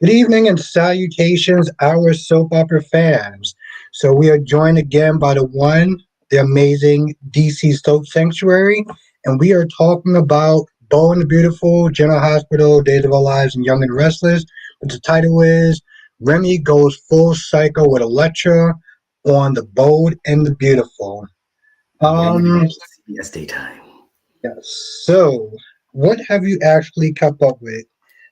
Good evening and salutations, our soap opera fans. So we are joined again by the amazing DC Soap Sanctuary, and we are talking about Bold and the Beautiful, General Hospital, Days of Our Lives, and Young and Restless. But the title is Remy Goes Full Psycho with Electra on the Bold and the Beautiful. Monday, CBS daytime. Yes. So, what have you actually kept up with?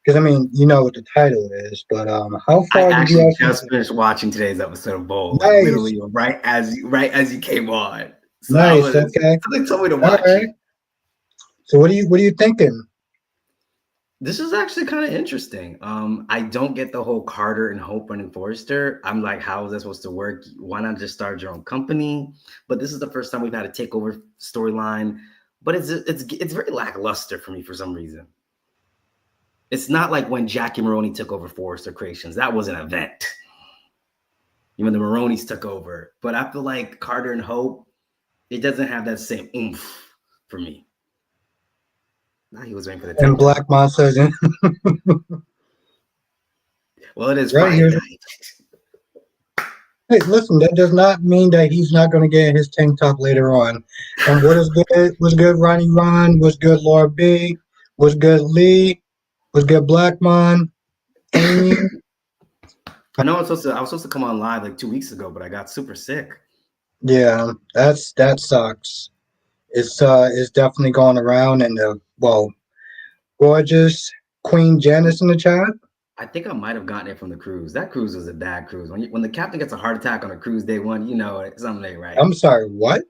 Because I mean, you know what the title is, but how I far did you actually actually just get? finished watching today's episode of Bold, like Nice, literally right as you came on. So I nice. was Okay, something told me to all watch right. it. So, what are you thinking? This is actually kind of interesting. I don't get the whole Carter and Hope running Forrester. I'm like, how is that supposed to work? Why not just start your own company? But this is the first time we've had a takeover storyline. But it's very lackluster for me for some reason. It's not like when Jackie Maroney took over Forrester Creations. That was an event. Even the Maronis took over. But I feel like Carter and Hope, it doesn't have that same oomph for me. Now he was waiting for the And tank top. Black Monsters, Well, it is right Friday here. night. Hey, listen, that does not mean that he's not going to get his tank top later on. And what is good? What's good, Ronnie Ron? What's good, Laura B? What's good, Lee? What's good, Blackmon? Amy? I know I was supposed to come on live like 2 weeks ago, but I got super sick. Yeah, that sucks. It's definitely going around, and gorgeous Queen Janice in the chat. I think I might have gotten it from the cruise. That cruise was a bad cruise. When the captain gets a heart attack on a cruise day one, you know something ain't right. I'm sorry, what?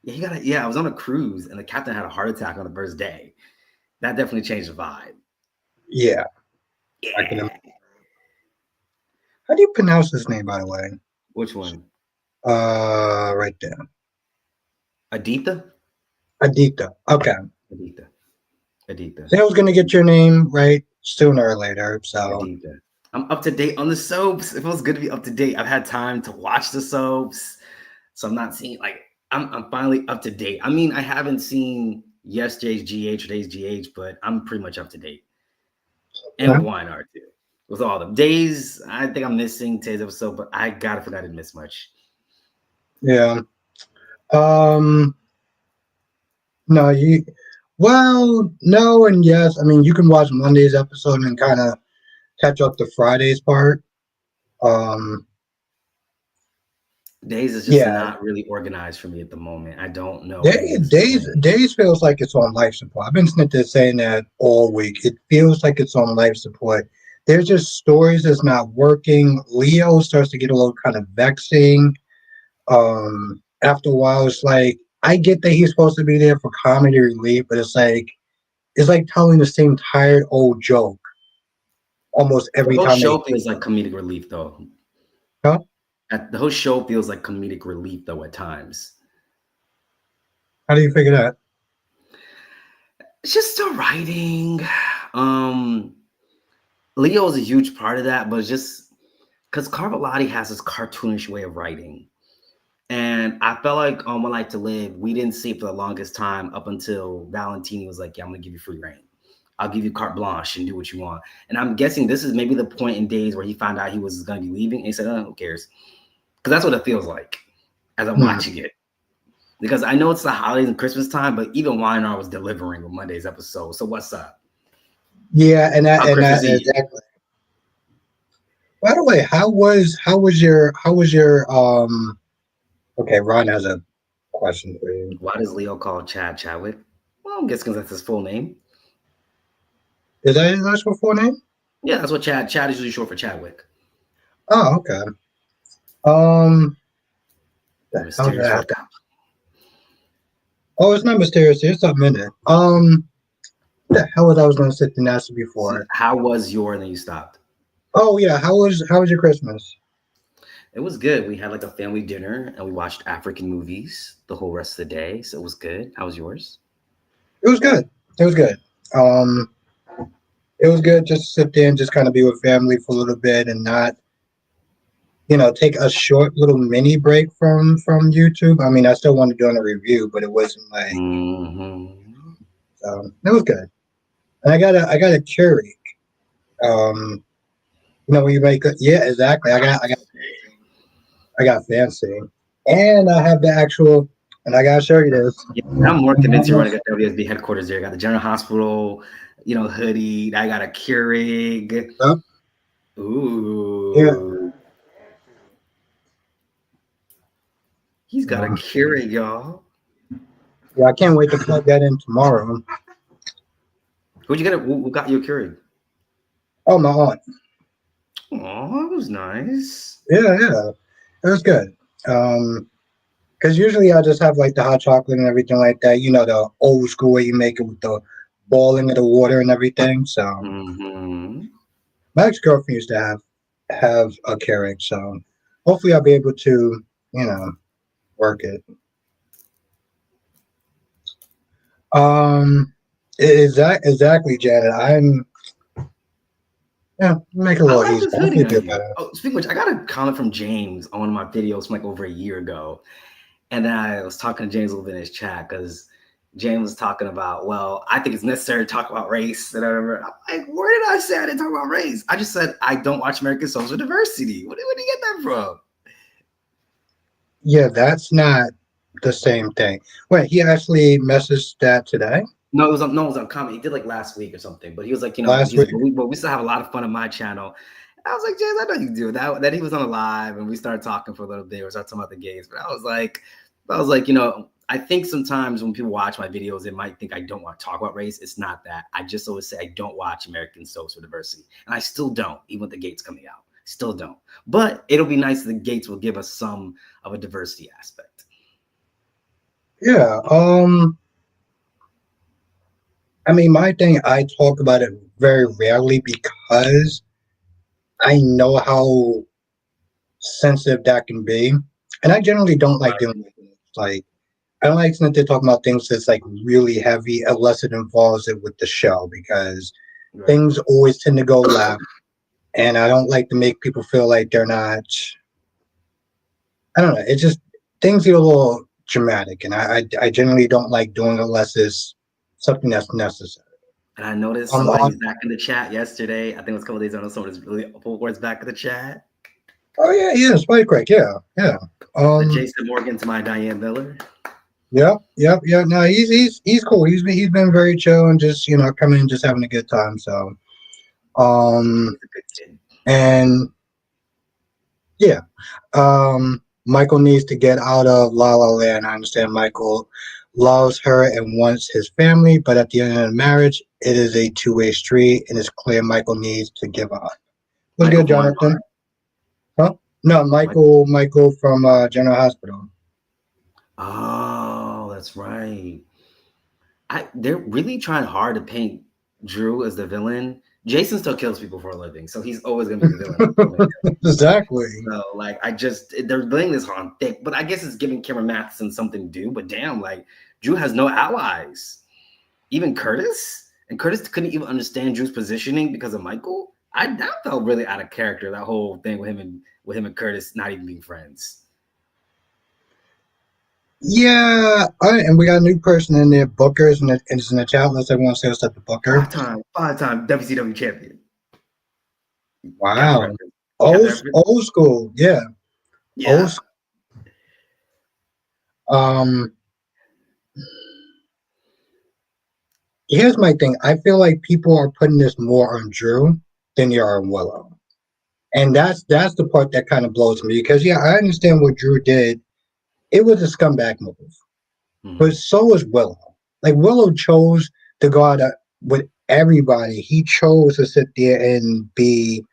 Yeah, I was on a cruise and the captain had a heart attack on the first day. That definitely changed the vibe. Yeah, I can. Yeah. How do you pronounce his name, by the way? Which one? Right there, Aditha? Adita. Okay, Aditha. Aditha. so I was gonna get your name right sooner or later. So Aditha. I'm up to date on the soaps. It feels good to be up to date. I've had time to watch the soaps. So I'm not seeing like I'm finally up to date. I mean, I haven't seen yesterday's GH or today's GH, but I'm pretty much up to date. And with YNR too. With all them days, I think I'm missing today's episode, but I gotta forget I didn't miss much. yeah, um, no, no, and yes. I mean, you can watch Monday's episode and kind of catch up the Friday's part. Um, Days is just yeah, not really organized for me at the moment. I don't know what Days is doing. Days feels like it's on life support. I've been sitting there saying that all week. It feels like it's on life support. There's just stories that's not working. Leo starts to get a little kind of vexing. After a while, it's like I get that he's supposed to be there for comedy relief, but it's like telling the same tired old joke almost The every whole time they. show feels like comedic relief though. Huh? The whole show feels like comedic relief though at times. How do you figure that? It's just the writing. Leo is a huge part of that, but it's just because Carvalotti has this cartoonish way of writing. And I felt like on One Life to Live, we didn't see it for the longest time up until Valentini was like, yeah, I'm going to give you free reign. I'll give you carte blanche and do what you want. And I'm guessing this is maybe the point in Days where he found out he was going to be leaving. And he said, oh, who cares? Because that's what it feels like as I'm watching it. Because I know it's the holidays and Christmas time, but even YNR was delivering with Monday's episode. So what's up? Yeah, and that On and Christmas that Eve. exactly. By the way, how was your. Okay, Ron has a question for you. Why does Leo call Chad Chadwick? Well, I'm guessing that's his full name. Is that his actual full name? Yeah, that's what Chad is usually short for Chadwick. Oh, okay. Um, The how did mysterious that happen? hookup. Oh, it's not mysterious. There's something in it. What the hell was I was going to sit and ask you So before? how was your and then you stopped? Oh yeah, how was your Christmas? It was good. We had like a family dinner and we watched African movies the whole rest of the day. So it was good. How was yours? It was good. It was good. Um, it was good just to sit there and just kind of be with family for a little bit and not, take a short little mini break from YouTube. I mean, I still wanted to do a review, but it wasn't like Mm-hmm. so. It was good. And I got a Keurig. Um, You know when you make it, yeah, exactly. I got fancy, and I have the actual, and I gotta show you this. Yeah, I'm more convinced you're running a WSB headquarters there. I got the General Hospital, hoodie. I got a Keurig. Yep. Yeah, Ooh, he's got a Keurig, y'all. yeah. I can't wait to plug that in tomorrow. Who'd you get? Who got you a Keurig? Oh, my aunt. Oh, that was nice. Yeah, yeah. It was good. Because usually I just have like the hot chocolate and everything like that. You know, the old school way you make it with the boiling of the water and everything. So Hmm. my ex girlfriend used to have a Keurig. So hopefully I'll be able to, you know, work it. Um, exactly, Janet. Make it a I little like easier. this Hopefully hoodie it'll on get you. better. Oh, speaking of which, I got a comment from James on one of my videos from like over a year ago. And then I was talking to James a little bit in his chat because James was talking about, well, I think it's necessary to talk about race. And I remember, I'm like, where did I say I didn't talk about race? I just said I don't watch American Social Diversity. Where did you get that from? Yeah, that's not the same thing. Wait, he actually messaged that today, It was on comment. He did like last week or something. But he was like, last he's like, week. but we still have a lot of fun on my channel. And I was like, James, I know you do that. Then he was on a live and we started talking for a little bit. We started talking about the games. But I was like, I think sometimes when people watch my videos, they might think I don't want to talk about race. It's not that. I just always say I don't watch American Social Diversity. And I still don't, even with the gates coming out. Still don't. But it'll be nice if the gates will give us some of a diversity aspect. Yeah. I mean, my thing, I talk about it very rarely because I know how sensitive that can be, and I generally don't like dealing with it. Like, I don't like when they're talking about things that's like really heavy unless it involves it with the show because Right. things always tend to go left, and I don't like to make people feel like they're not. I don't know. It's just things get a little dramatic, and I generally don't like doing it unless it's something that's necessary. And I noticed On somebody's back in the chat yesterday. I think it was a couple days ago. Somebody's really put words back in the chat. Oh yeah, yeah, Spike Crack, yeah, yeah. The Um, Jason Morgan to my Diane Miller. yep, yep, yeah. No, he's cool. He's been very chill and just coming and just having a good time. So, um, He's a good kid. and yeah, Michael needs to get out of La La Land. I understand Michael loves her and wants his family, but at the end of the marriage, it is a two-way street, and it's clear Michael needs to give up. What's Michael good, Vaughn. Jonathan? Huh? No, Michael from General Hospital. Oh, that's right. They're really trying hard to paint Drew as the villain. Jason still kills people for a living, so he's always gonna be the villain. Exactly. So like they're laying this on thick, but I guess it's giving Cameron Matheson something to do. But damn, like Drew has no allies. Even Curtis? And Curtis couldn't even understand Drew's positioning because of Michael. That felt really out of character, that whole thing with him and Curtis not even being friends. Yeah, and we got a new person in there, Booker, and it's in the chat. Let's everyone say what's up to Booker. Five-time WCW champion. Got the Wow, reference. Got the old reference? old school, yeah, old. Yeah. Um, Here's my thing. I feel like people are putting this more on Drew than they are on Willow, and that's the part that kind of blows me because yeah, I understand what Drew did. It was a scumbag move, but Mm-hmm. so was Willow. Like Willow chose to go out with everybody. He chose to sit there and be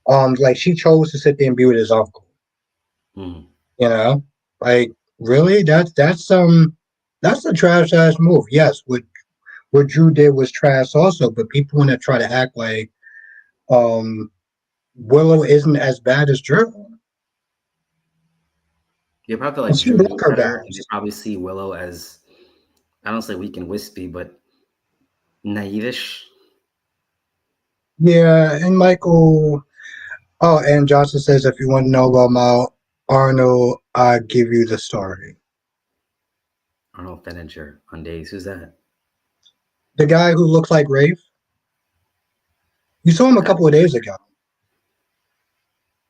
like she chose to sit there and be with his uncle. Mm-hmm. You know, like really, that's a trash ass move. Yes, what Drew did was trash also, but people want to try to act like um Willow isn't as bad as Drew, You probably feel and like she Drew broke knew her better, and they vows. probably see Willow as, I don't say weak and wispy, but naive-ish. Yeah, and Michael. Oh, and Johnson says if you want to know about Mal Arnold, I give you the story. Arnold Feniger on days. Who's that? The guy who looks like Rafe. You saw him What a guy? couple of days ago.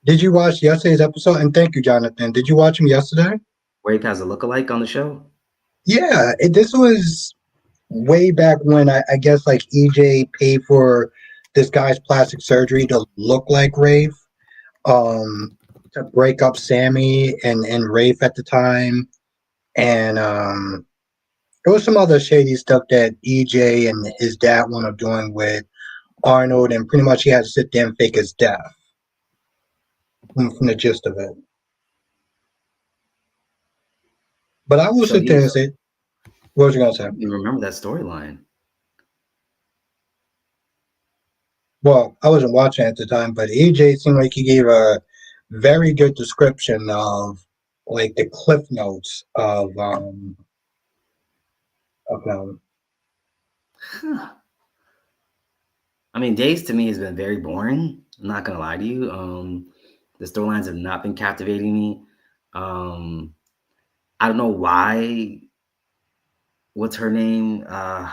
Did you watch yesterday's episode? And thank you, Jonathan. Did you watch him yesterday? Rape has a lookalike on the show. Yeah, this was way back when I guess like EJ paid for this guy's plastic surgery to look like Rafe, to break up Sammy and Rafe at the time, and there was some other shady stuff that EJ and his dad wound up doing with Arnold, and pretty much he had to sit there and fake his death from the gist of it. But I will So sit there you and say, what was you gonna say? you remember that storyline? Well, I wasn't watching at the time, but EJ seemed like he gave a very good description of like the cliff notes of Huh. I mean, Days to me has been very boring. I'm not gonna lie to you. The storylines have not been captivating me. Um, I don't know why. What's her name? Got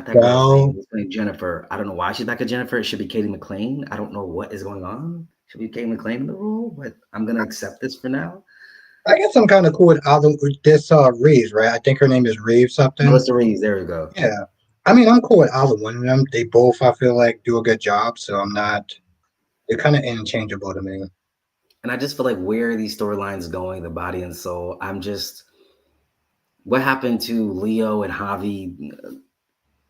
that girl's name. well, It's playing Jennifer. I don't know why she's back at Jennifer. It should be Katie McLean. I don't know what is going on. Should be Katie McLean in the role, but I'm gonna accept this for now. I guess I'm kind of cool with other with this Reeves, right? I think her name is Reeves something. Melissa Reeves. There we go. Yeah, I mean I'm cool with either one of them. They both I feel like do a good job, so I'm not. They're kind of interchangeable to me. And I just feel like where are these storylines going, the body and soul. I'm just what happened to Leo and Javi?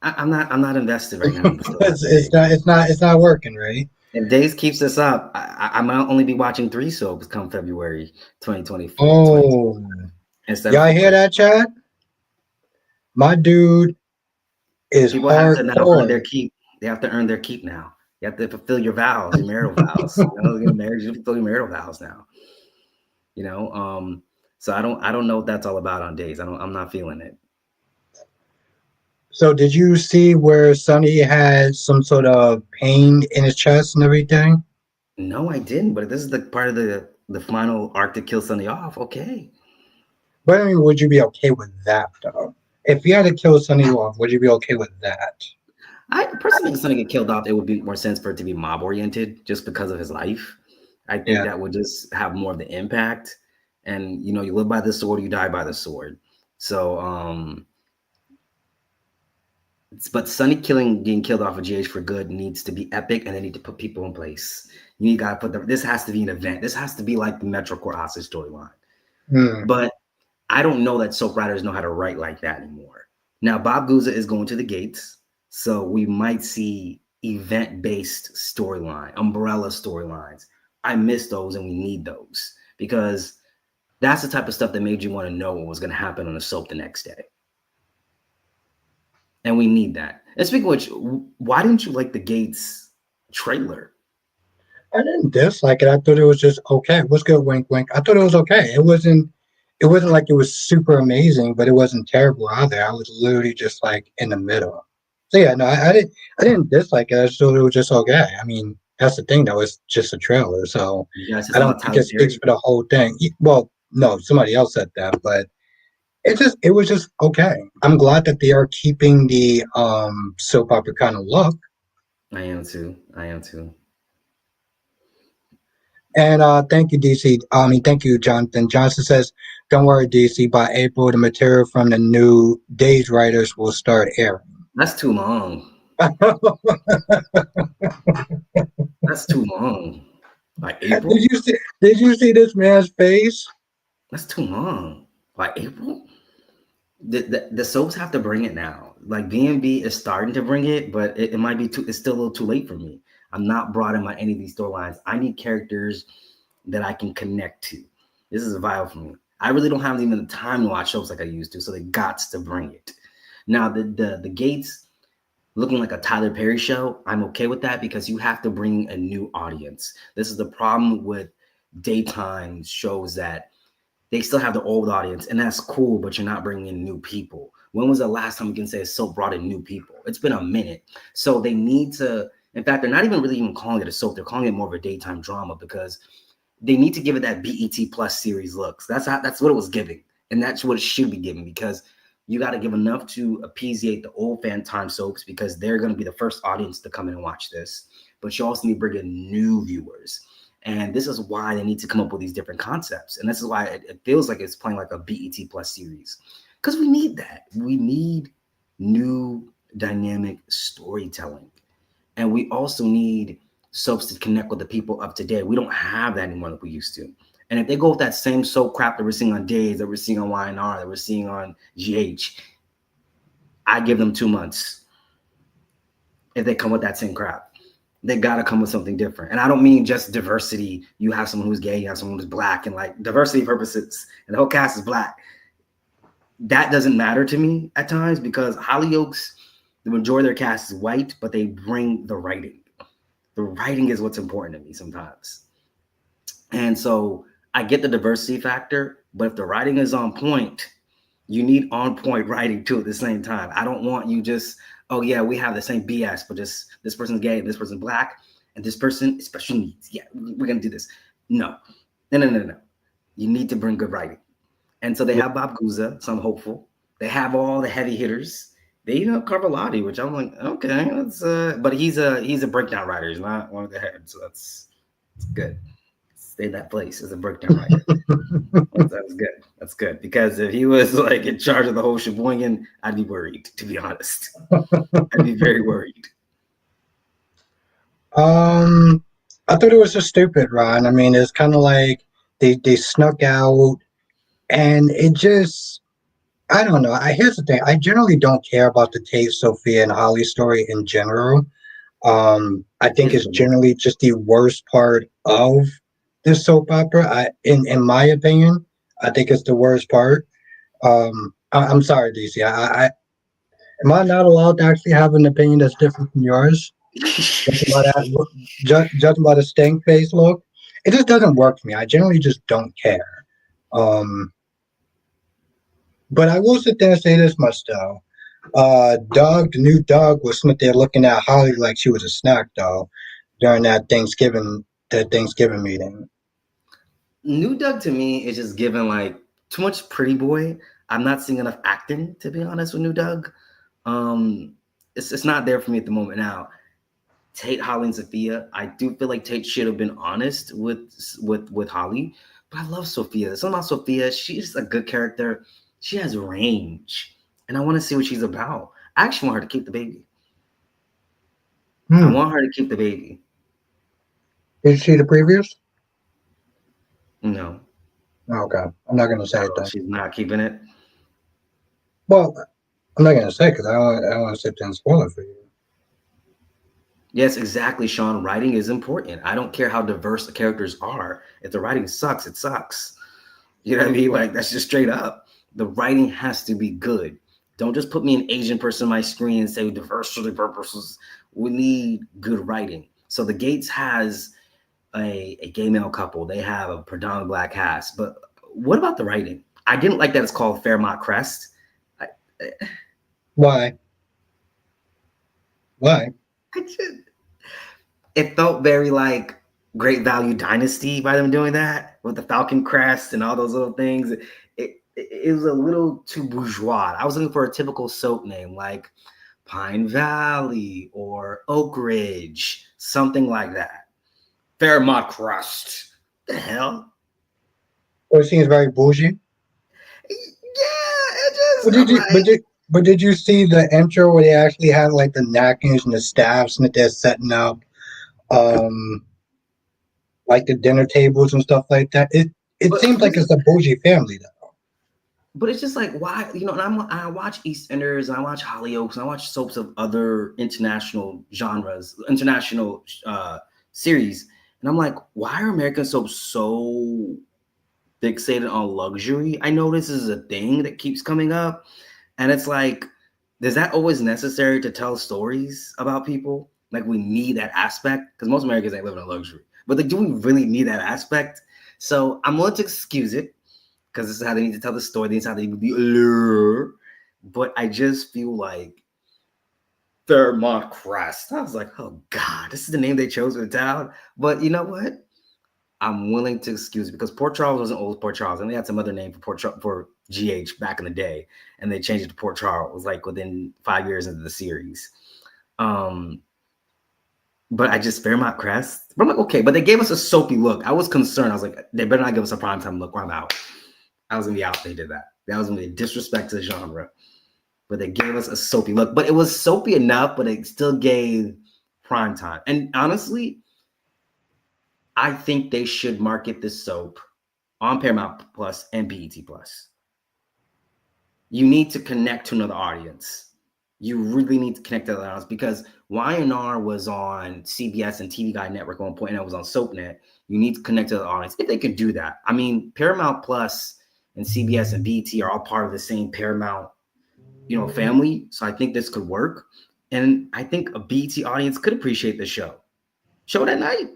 I'm not invested right now in the storylines of It's Days. not it's not working, right? If Days keeps this up, I might only be watching three soaps come February 2024, 20 Oh, instead of y'all hear four. that, Chad? My dude is People have to now earn their hardcore. keep. They have to earn their keep now. You have to fulfill your vows, your marital vows. You know, get married, you fulfill your marital vows now. You know, so I don't know what that's all about on Days. I'm not feeling it. So did you see where Sonny had some sort of pain in his chest and everything? No, I didn't. But this is the part of the final arc to kill Sunday off. Okay. But I mean, would you be okay with that though? If you had to kill Sonny off, would you be okay with that? I personally think Sonny get killed off. It would be more sense for it to be mob oriented, just because of his life. I think Yeah. that would just have more of the impact. And you live by the sword, you die by the sword. So, but Sonny getting killed off of GH for good needs to be epic, and they need to put people in place. You got to put this has to be an event. This has to be like the Metro Court hostage storyline. Hmm. But I don't know that soap writers know how to write like that anymore. Now, Bob Guza is going to the gates, so we might see event-based storyline, umbrella storylines. I miss those, and we need those because that's the type of stuff that made you want to know what was going to happen on the soap the next day, and we need that. And speaking of which, why didn't you like the Gates trailer? I didn't dislike it. I thought it was just okay. What's good? Wink, wink. I thought it was okay. It wasn't. It wasn't like it was super amazing, but it wasn't terrible either. I was literally just like in the middle. So yeah, no, I didn't. I didn't dislike it. I just thought it was just okay. I mean, that's the thing. That was just a trailer, so You guys said I something don't about think Tyler it speaks Perry. for the whole thing. Well, no, somebody else said that, but it was just okay. I'm glad that they are keeping the soap opera kind of look. I am too. I am too. And thank you, DC. I mean, thank you, Jonathan. Johnson says, "Don't worry, DC. By April, the material from the new Days writers will start airing." That's too long. That's too long. By did April? you see? Did you see this man's face? That's too long. By April? The soaps have to bring it now. Like B&B is starting to bring it, but it might be too. It's still a little too late for me. I'm not brought in by any of these storylines. I need characters that I can connect to. This is vital for me. I really don't have even the time to watch shows like I used to, so they got to bring it. Now the Gates looking like a Tyler Perry show, I'm okay with that because you have to bring a new audience. This is the problem with daytime shows that they still have the old audience, and that's cool, but you're not bringing in new people. When was the last time you can say a soap brought in new people? It's been a minute. So they need to, in fact, they're not even really even calling it a soap. They're calling it more of a daytime drama because they need to give it that BET Plus series looks. That's what it was giving. And that's what it should be giving because you got to give enough to appeasate the old fan time soaps because they're going to be the first audience to come in and watch this. But you also need to bring in new viewers. And this is why they need to come up with these different concepts. And this is why it feels like it's playing like a BET Plus series. Because we need that. We need new dynamic storytelling. And we also need soaps to connect with the people of today. We don't have that anymore like we used to. And if they go with that same soap crap that we're seeing on Days, that we're seeing on YNR, that we're seeing on GH, I give them 2 months. If they come with that same crap, they gotta come with something different. And I don't mean just diversity. You have someone who's gay, you have someone who's black, and like diversity purposes, and the whole cast is black. That doesn't matter to me at times because Hollyoaks, the majority of their cast is white, but they bring the writing. The writing is what's important to me sometimes. And so I get the diversity factor, but if the writing is on point, you need on point writing too at the same time. I don't want you just, oh yeah, we have the same BS, but just this person's gay, this person's black, and this person is special needs. Yeah, we're gonna do this. No, no. You need to bring good writing. And so they have Bob Guza, so I'm hopeful. They have all the heavy hitters. They even have Carvalhotti, which I'm like, okay, that's but he's a breakdown writer. He's not one of the heads, so that's good. Stay in that place as a breakdown writer. That's good. That's good because if he was like in charge of the whole sheboygan, I'd be worried. To be honest, I'd be very worried. I thought it was just stupid, Ron. I mean, it's kind of like they snuck out, and it just I don't know. Here's the thing. I generally don't care about the Tate, Sophia, and Holly story in general. I think Here's it's the thing. generally just the worst part of the soap opera. In my opinion, I think it's the worst part. I'm sorry, DC. Am I not allowed to actually have an opinion that's different from yours? Judging by that, judging by the stank face look, it just doesn't work for me. I generally just don't care. Um, but I will sit there and say this much though. Doug, the new Doug, was sitting there looking at Holly like she was a snack doll during that Thanksgiving meeting. New Doug to me is just given like too much pretty boy. I'm not seeing enough acting to be honest with New Doug. Um, it's not there for me at the moment now. Tate, Holly, and Sophia. I do feel like Tate should have been honest with Holly, but I love Sophia. There's something about Sophia. She's a good character. She has range, and I want to see what she's about. I actually want her to keep the baby. I Hmm. want her to keep the baby. Did you see the previews? No, Okay, I'm not gonna say it oh, then. she's not keeping it. Well, I'm not gonna say because I don't want to sit there and spoil it for you. Yes, exactly, Sean. Writing is important. I don't care how diverse the characters are. If the writing sucks, it sucks. You know what I mean? Like that's just straight up. The writing has to be good. Don't just put me an Asian person on my screen and say diversity purposes. We need good writing. So the Gates has a gay male couple. They have a predominant black cast. But what about the writing? I didn't like that it's called Fairmont Crest. I, Why? Why? I just, it felt very like Great Value Dynasty by them doing that with the Falcon Crest and all those little things. It was a little too bourgeois. I was looking for a typical soap name like Pine Valley or Oak Ridge, something like that. Fairmont Crest. The hell? Well, it seems very bougie. Yeah, it But just did I'm you? But like, did you see the intro where they actually had like the napkins and the staffs and that they're setting up, um, like the dinner tables and stuff like that? It but seems like this is it's a bougie family though. but it's just like why and I watch EastEnders and I watch Hollyoaks and I watch soaps of other international genres, international series, and I'm like, why are American soaps so fixated on luxury? I know this is a thing that keeps coming up, and it's like, is that always necessary to tell stories about people? Like we need that aspect because most Americans ain't living in luxury, but like, do we really need that aspect? So I'm willing to excuse it because this is how they need to tell the story. This is how they need the allure. But I just feel like Fairmont Crest. I was like, oh God, this is the name they chose for the town. But you know what? I'm willing to excuse it because Port Charles wasn't old Port Charles, and they had some other name for GH back in the day, and they changed it to Port Charles like within 5 years into the series. Um, but I just Fairmont Crest. But I'm like, okay, but they gave us a soapy look. I was concerned. I was like, they better not give us a primetime look or I'm out. I was gonna be out. They did that. That was gonna be a disrespect to the genre. But they gave us a soapy look. But it was soapy enough, but it still gave primetime. And honestly, I think they should market this soap on Paramount Plus and BET Plus. You need to connect to another audience. You really need to connect to the audience because Y&R was on CBS and TV Guide Network at one point, and it was on SoapNet. You need to connect to the audience if they can do that. I mean, Paramount Plus and CBS and BET are all part of the same Paramount, family. So I think this could work, and I think a BET audience could appreciate the show. Show that night.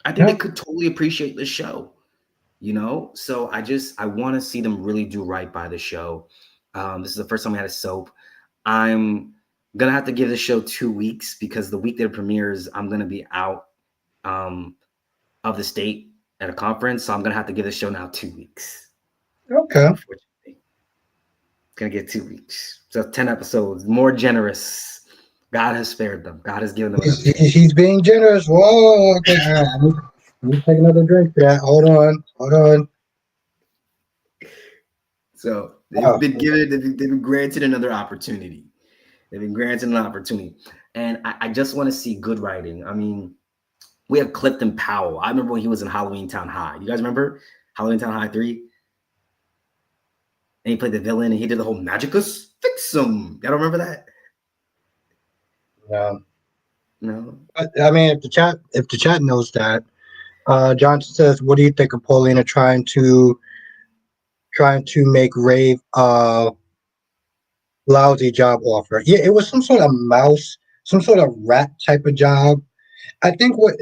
I think they could totally appreciate the show. So I want to see them really do right by the show. This is the first time we had a soap. I'm gonna have to give the show 2 weeks because the week that it premieres I'm gonna be out of the state at a conference, so I'm gonna have to give the show now 2 weeks. Okay. Unfortunately, gonna get 2 weeks, so 10 episodes, more generous. God has spared them. God has given them enough. He's being generous. Whoa, okay. All right. Let me take another drink for that. Hold on. So they've been granted another opportunity. They've been granted an opportunity. And I just want to see good writing. I mean, we have Clifton Powell. I remember when he was in Halloween Town High. You guys remember Halloween Town High 3? And he played the villain and he did the whole Magicus Fix 'em. Y'all don't remember that? No. But, I mean, if the chat knows that, Johnson says, "What do you think of Paulina trying to make Rave lousy job offer?" Yeah, it was some sort of mouse, some sort of rat type of job. I think what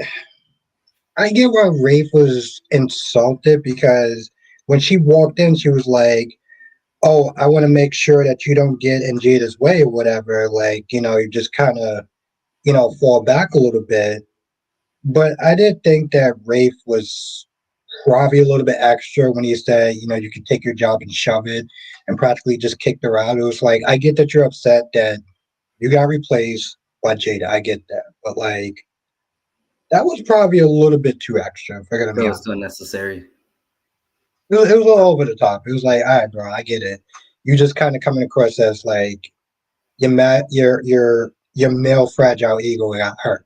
I get why Rafe was insulted because when she walked in, she was like, "Oh, I want to make sure that you don't get in Jada's way or whatever." Like, you just kind of, fall back a little bit. But I did think that Rafe was probably a little bit extra when he said, you could take your job and shove it and practically just kicked her out. It was like, I get that you're upset that you got replaced by Jada. I get that. But like, that was probably a little bit too extra, if I gotta It be was honest. so unnecessary. It was all over the top. It was like, all right, bro, I get it. You just kind of coming across as like your male fragile ego got hurt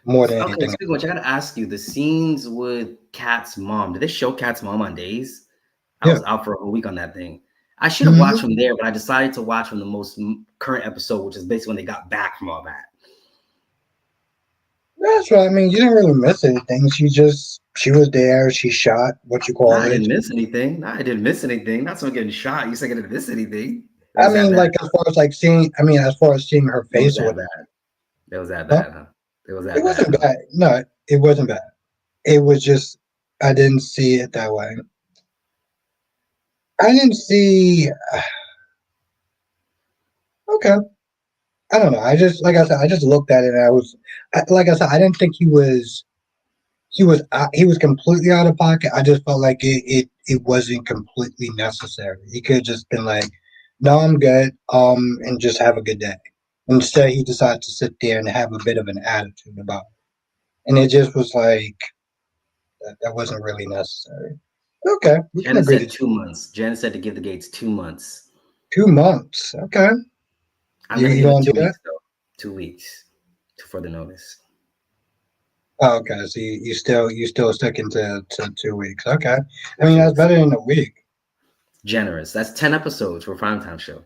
more than Okay, anything. speaking of which, I gotta ask you, the scenes with Kat's mom, did they show Kat's mom on days? I Yeah. was out for a whole week on that thing. I should have watched Hmm. from there, but I decided to watch from the most current episode, which is basically when they got back from all that. That's right. I mean, you didn't really miss anything. She was there. She shot what you Nah, call I it. didn't miss anything. Nah, I didn't miss anything. Not someone getting shot. You said I didn't miss anything. It I was that mean, bad. like as far as like seeing, I mean, as far as seeing her It was face or that whatever. bad. It was that Huh? bad, huh? It was It that bad, wasn't huh? bad. No, it wasn't bad. It was just I didn't see it that way. I didn't see. Okay, I don't know. I just like I said, I just looked at it and like I said, I didn't think he was completely out of pocket. I just felt like it wasn't completely necessary. He could have just been like, "No, I'm good," and just have a good day. Instead, he decided to sit there and have a bit of an attitude about it, and it just was like that wasn't really necessary. Okay, we can Janet agree said to 2 months. Janet said to give the Gates 2 months. 2 months. Okay, I'm you gonna you give it gonna do two that? weeks though. 2 weeks to further notice. Oh, okay, so you still sticking to 2 weeks. Okay, I Yeah, mean two that's weeks. better than a week. Generous. That's 10 episodes for a primetime show.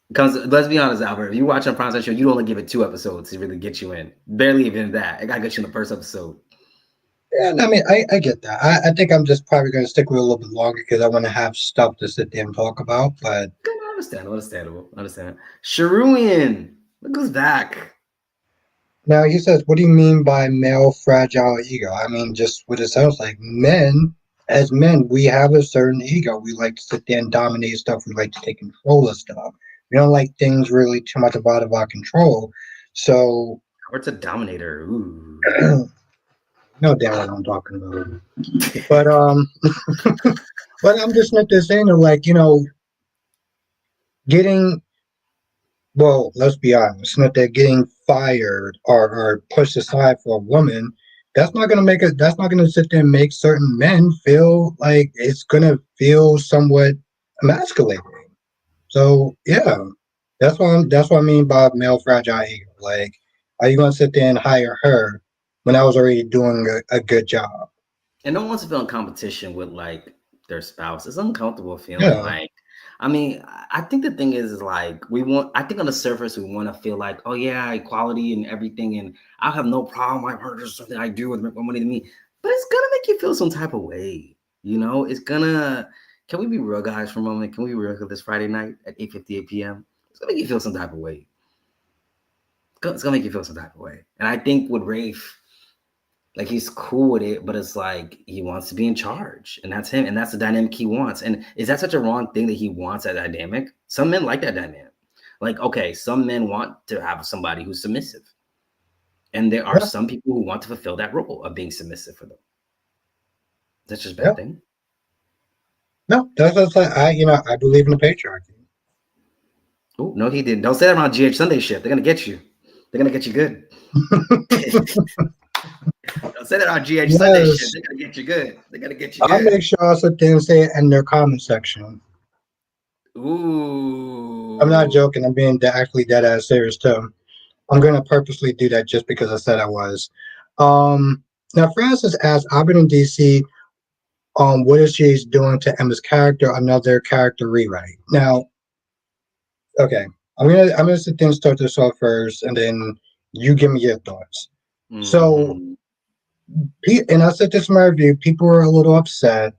Because let's be honest, Albert, if you watch a primetime show, you only give it 2 episodes to really get you in. Barely even that. It gotta get you in the first episode. Yeah, I mean, I get that. I think I'm just probably going to stick with it a little bit longer because I want to have stuff to sit there and talk about. But Good, understandable. Understand. Sharuian, look who's back. now he says, what do you mean by male fragile ego? I mean, just what it sounds like. As men, we have a certain ego. We like to sit there and dominate stuff. We like to take control of stuff. We don't like things really too much out of our control. So, What's a dominator? Ooh. no damn what I'm talking about. But but I'm just not there saying that, like, getting, well, let's be honest, not that getting fired or pushed aside for a woman, that's not gonna make it. That's not gonna sit there and make certain men feel like it's gonna feel somewhat emasculating. So yeah, that's what I mean by male fragile ego. Like, are you gonna sit there and hire her when I was already doing a good job? And no one wants to feel in competition with like their spouse. It's uncomfortable feeling Yeah, like. I mean, I think the thing is like we want. I think on the surface we want to feel like, oh yeah, equality and everything, and I have no problem. My partner's something I do with more money than me, but it's gonna make you feel some type of way. You know, it's gonna. Can we be real, guys, for a moment? Can we be real this Friday night at 8:58 p.m.? It's gonna make you feel some type of way. It's gonna make you feel some type of way. And I think with Rafe, like he's cool with it, but it's like he wants to be in charge, and that's him, and that's the dynamic he wants. And is that such a wrong thing that he wants that dynamic? Some men like that dynamic. Like, okay, some men want to have somebody who's submissive, and there are yeah, some people who want to fulfill that role of being submissive for them. That's just a yeah. bad thing. No, that's like I believe in the patriarchy. Oh no, he didn't. Don't say that around GH Sunday shit. They're gonna get you. They're gonna get you good. Don't say that on GH Sunday shit. Yes, They're gonna get you good. They're gonna get you I'll good. make sure I sit there and say it in their comment section. I'm not Ooh. joking. I'm being actually dead ass serious too. I'm gonna purposely do that just because I said I was. Now Francis asked, "I've been in DC. What is she doing to Emma's character? Another character rewrite." Now, okay, I'm gonna sit there and start this off first, and then you give me your thoughts. So, Mm-hmm. and I said this in my review. People were a little upset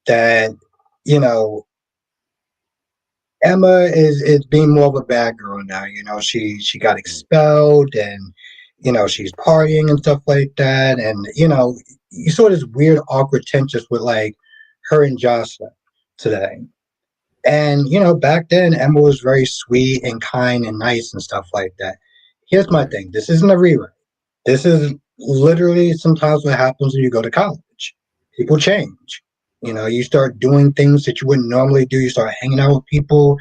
that you know Emma is being more of a bad girl now. She got expelled, and she's partying and stuff like that. And you saw this weird, awkward tension with like her and Jocelyn today. And back then Emma was very sweet and kind and nice and stuff like that. Here's my Right. thing: this isn't a rewrite. This is literally sometimes what happens when you go to college. People change. You start doing things that you wouldn't normally do. You start hanging out with people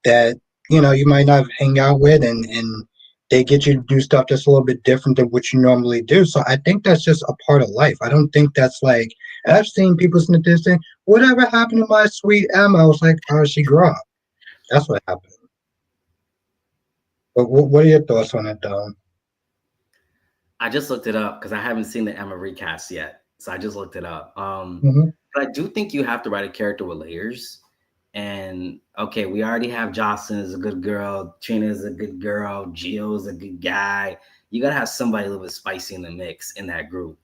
that you might not hang out with, and they get you to do stuff that's a little bit different than what you normally do. So I think that's just a part of life. I don't think that's like. And I've seen people in the saying, "Whatever happened to my sweet Emma?" I was like, "Oh, she grew up. That's what happened." But what are your thoughts on it, though? I just looked it up because I haven't seen the Emma recast yet. So I just looked it up. Hmm. But I do think you have to write a character with layers. And okay, we already have Jocelyn as a good girl, Trina is a good girl, Gio's a good guy. You gotta have somebody a little bit spicy in the mix in that group.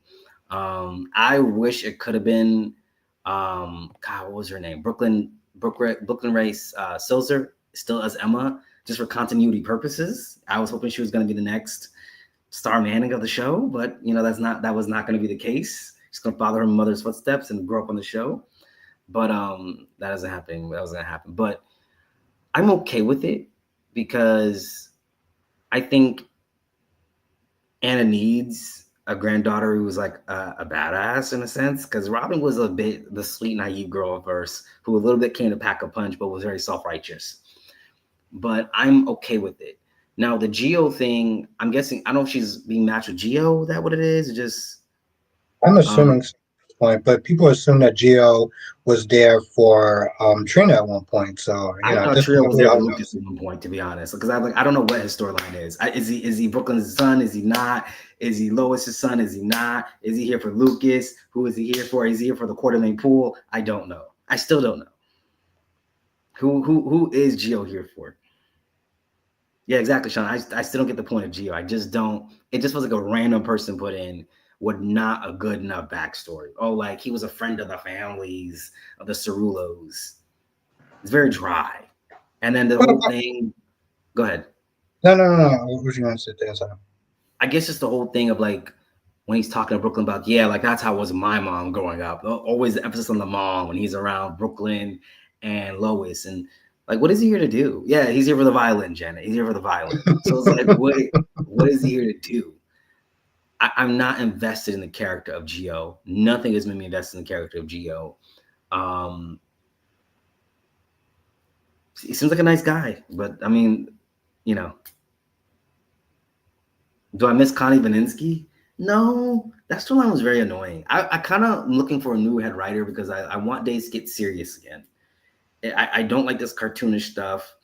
I wish it could have been God, what was her name? Brooklyn Race Silzer, still as Emma, just for continuity purposes. I was hoping she was gonna be the next Star Manning of the show, but that was not going to be the case. She's going to follow her mother's footsteps and grow up on the show. But that doesn't happen. That was going to happen. But I'm okay with it because I think Anna needs a granddaughter who's like a badass in a sense. Because Robin was a bit the sweet naive girl at first, who a little bit came to pack a punch, but was very self righteous. But I'm okay with it. Now the Geo thing, I'm guessing I don't know if she's being matched with Geo. Is that what it is? Just I'm um, assuming so at this point, but people assume that Geo was there for Trina at one point. So I at thought this Trio point, was who the there for hell Lucas knows? at one point, to be honest, because I'm like I don't know what his storyline is. Is he Brooklyn's son? Is he not? Is he Lois's son? Is he not? Is he here for Lucas? Who is he here for? Is he here for the Quartermain pool? I don't know. I still don't know. Who is Geo here for? Yeah, exactly, Sean. I still don't get the point of Geo. I just don't. It just was like a random person put in with not a good enough backstory. Oh, like he was a friend of the families of the Cerulos. It's very dry. And then the whole thing. Go ahead. No, no, no, no. What was you going to say there? Sorry. I guess just the whole thing of like when he's talking to Brooklyn about, yeah, like that's how it was my mom growing up. Always the emphasis on the mom when he's around Brooklyn and Lois. And like, what is he here to do? Yeah, he's here for the violin, Janet. He's here for the violin. So it's like, what is he here to do? I'm not invested in the character of Geo. Nothing has made me invested in the character of Geo. Um, He seems like a nice guy, but I mean, you know, do I miss Connie Vaninsky? No, that storyline was very annoying. I kind of am looking for a new head writer because I want Days to get serious again. I don't like this cartoonish stuff.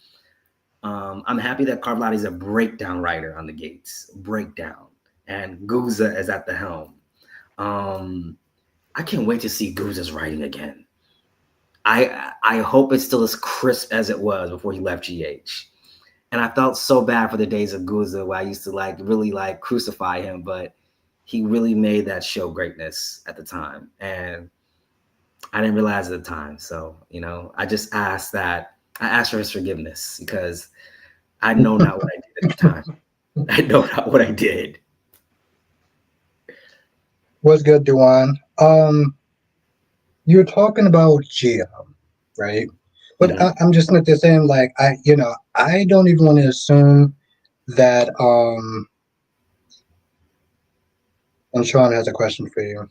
I'm happy that Carlotti is a breakdown writer on the Gates, breakdown, and Guza is at the helm. Um, I can't wait to see Guza's writing again. I hope it's still as crisp as it was before he left GH. And I felt so bad for the days of Guza where I used to like really like crucify him, but he really made that show greatness at the time. And I didn't realize at the time. So, I just I asked for his forgiveness because I know not what I did at the time. I know not what I did. What's good, Duan? You're talking about Gia, right? But Mhm. I'm just not just saying, like, I don't even want to assume that. And Sean has a question for you.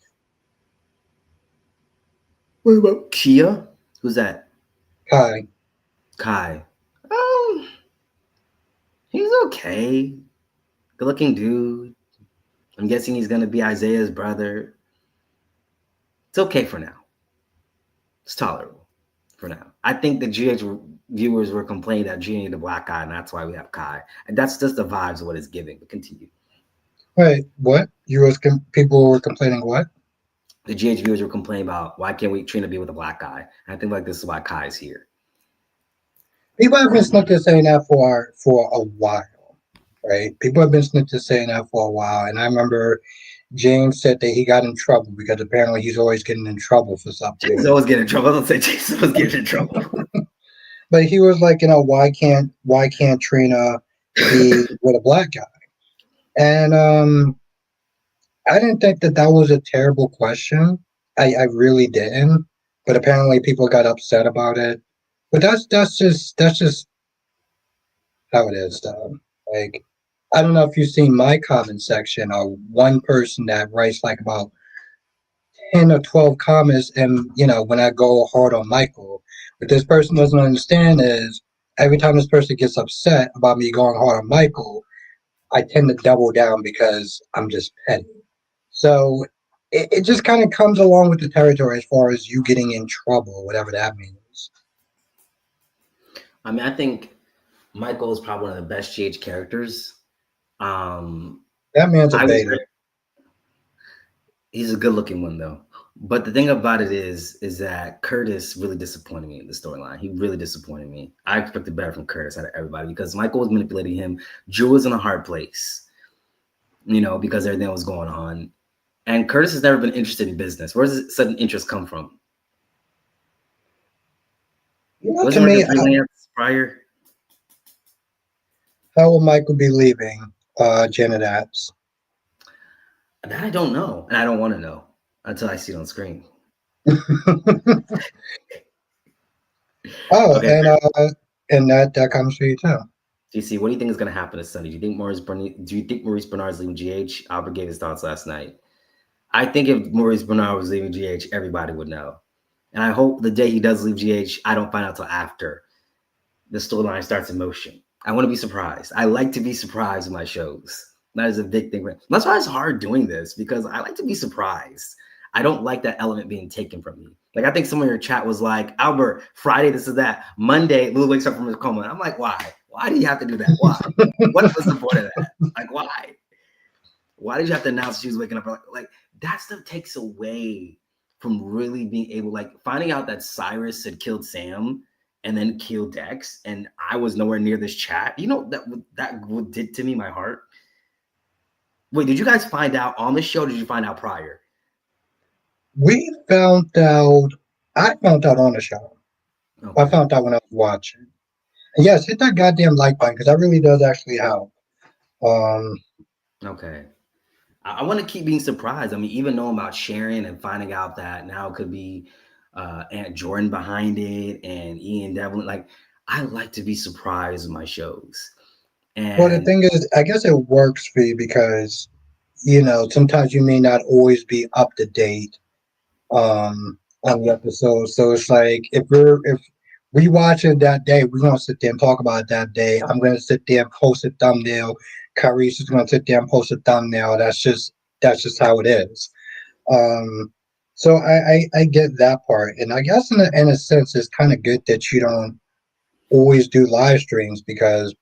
What about Kia? Who's that? Kai, Kai. Um, he's okay. Good looking dude. I'm guessing he's gonna be Isaiah's brother. It's okay for now. It's tolerable for now. I think the GH viewers were complaining that G needed a black guy, and that's why we have Kai. And that's just the vibes of what it's giving. But continue. wait, what? People were complaining what? The GH viewers were complaining about why can't we Trina be with a black guy? And I think like this is why Kai's here. People have been snitches saying that for a while, right? People have been snitches saying that for a while, and I remember James said that he got in trouble because apparently he's always getting in trouble for Jason's something. always getting in trouble. I don't say Jason always getting in trouble. But he was like, why can't Trina be with a black guy? And I didn't think that that was a terrible question. I really didn't. But apparently people got upset about it. But that's just how it is, though. Like, I don't know if you've seen my comment section or one person that writes like about 10 or 12 comments, and when I go hard on Michael, what this person doesn't understand is every time this person gets upset about me going hard on Michael, I tend to double down because I'm just petty. So it just kind of comes along with the territory as far as you getting in trouble, whatever that means. I mean, I think Michael is probably one of the best GH characters. Um, That man's a I was beta. He's a good looking one though. But the thing about it is that Curtis really disappointed me in the storyline. He really disappointed me. I expected better from Curtis out of everybody because Michael was manipulating him. Drew was in a hard place, because everything that was going on. And Curtis has never been interested in business. Where does this sudden interest come from? To Wasn't me, working freelance prior? how will Michael be leaving Janet Apps? That I don't know, and I don't want to know until I see it on screen. Oh, Okay, and that comes for you too. DC, what do you think is going to happen to Sunday? Do you think Maurice Bernard is leaving GH? Albert gave his thoughts last night. I think if Maurice Bernard was leaving GH, everybody would know. And I hope the day he does leave GH, I don't find out till after the storyline starts in motion. I want to be surprised. I like to be surprised in my shows. That is a big thing. That's why it's hard doing this because I like to be surprised. I don't like that element being taken from me. Like I think someone in your chat was like, Albert, Friday, this is that. Monday, Lou wakes up from his coma. I'm like, why? Why do you have to do that? Why? What was the point of that? Like, why? Why did you have to announce she was waking up? Like that stuff takes away from really being able, like finding out that Cyrus had killed Sam and then killed Dex, and I was nowhere near this chat. That did to me my heart. Wait, did you guys find out on the show? Did you find out prior? We found out. I found out on the show. I Okay. found out when I was watching. And yes, hit that goddamn like button because that really does actually help. Um, Okay. I want to keep being surprised. I mean, even knowing about Sharon and finding out that now it could be Aunt Jordan behind it and Ian Devlin. Like, I like to be surprised in my shows. well, the And thing is, I guess it works for you because sometimes you may not always be up to date on the episode. So it's like if we watch it that day. We're gonna sit there and talk about it that day. I'm gonna sit there and post a thumbnail. Kyrie's is gonna sit there and post a thumbnail. That's just how it is. Um, so I get that part, and I guess in a sense, it's kind of good that you don't always do live streams because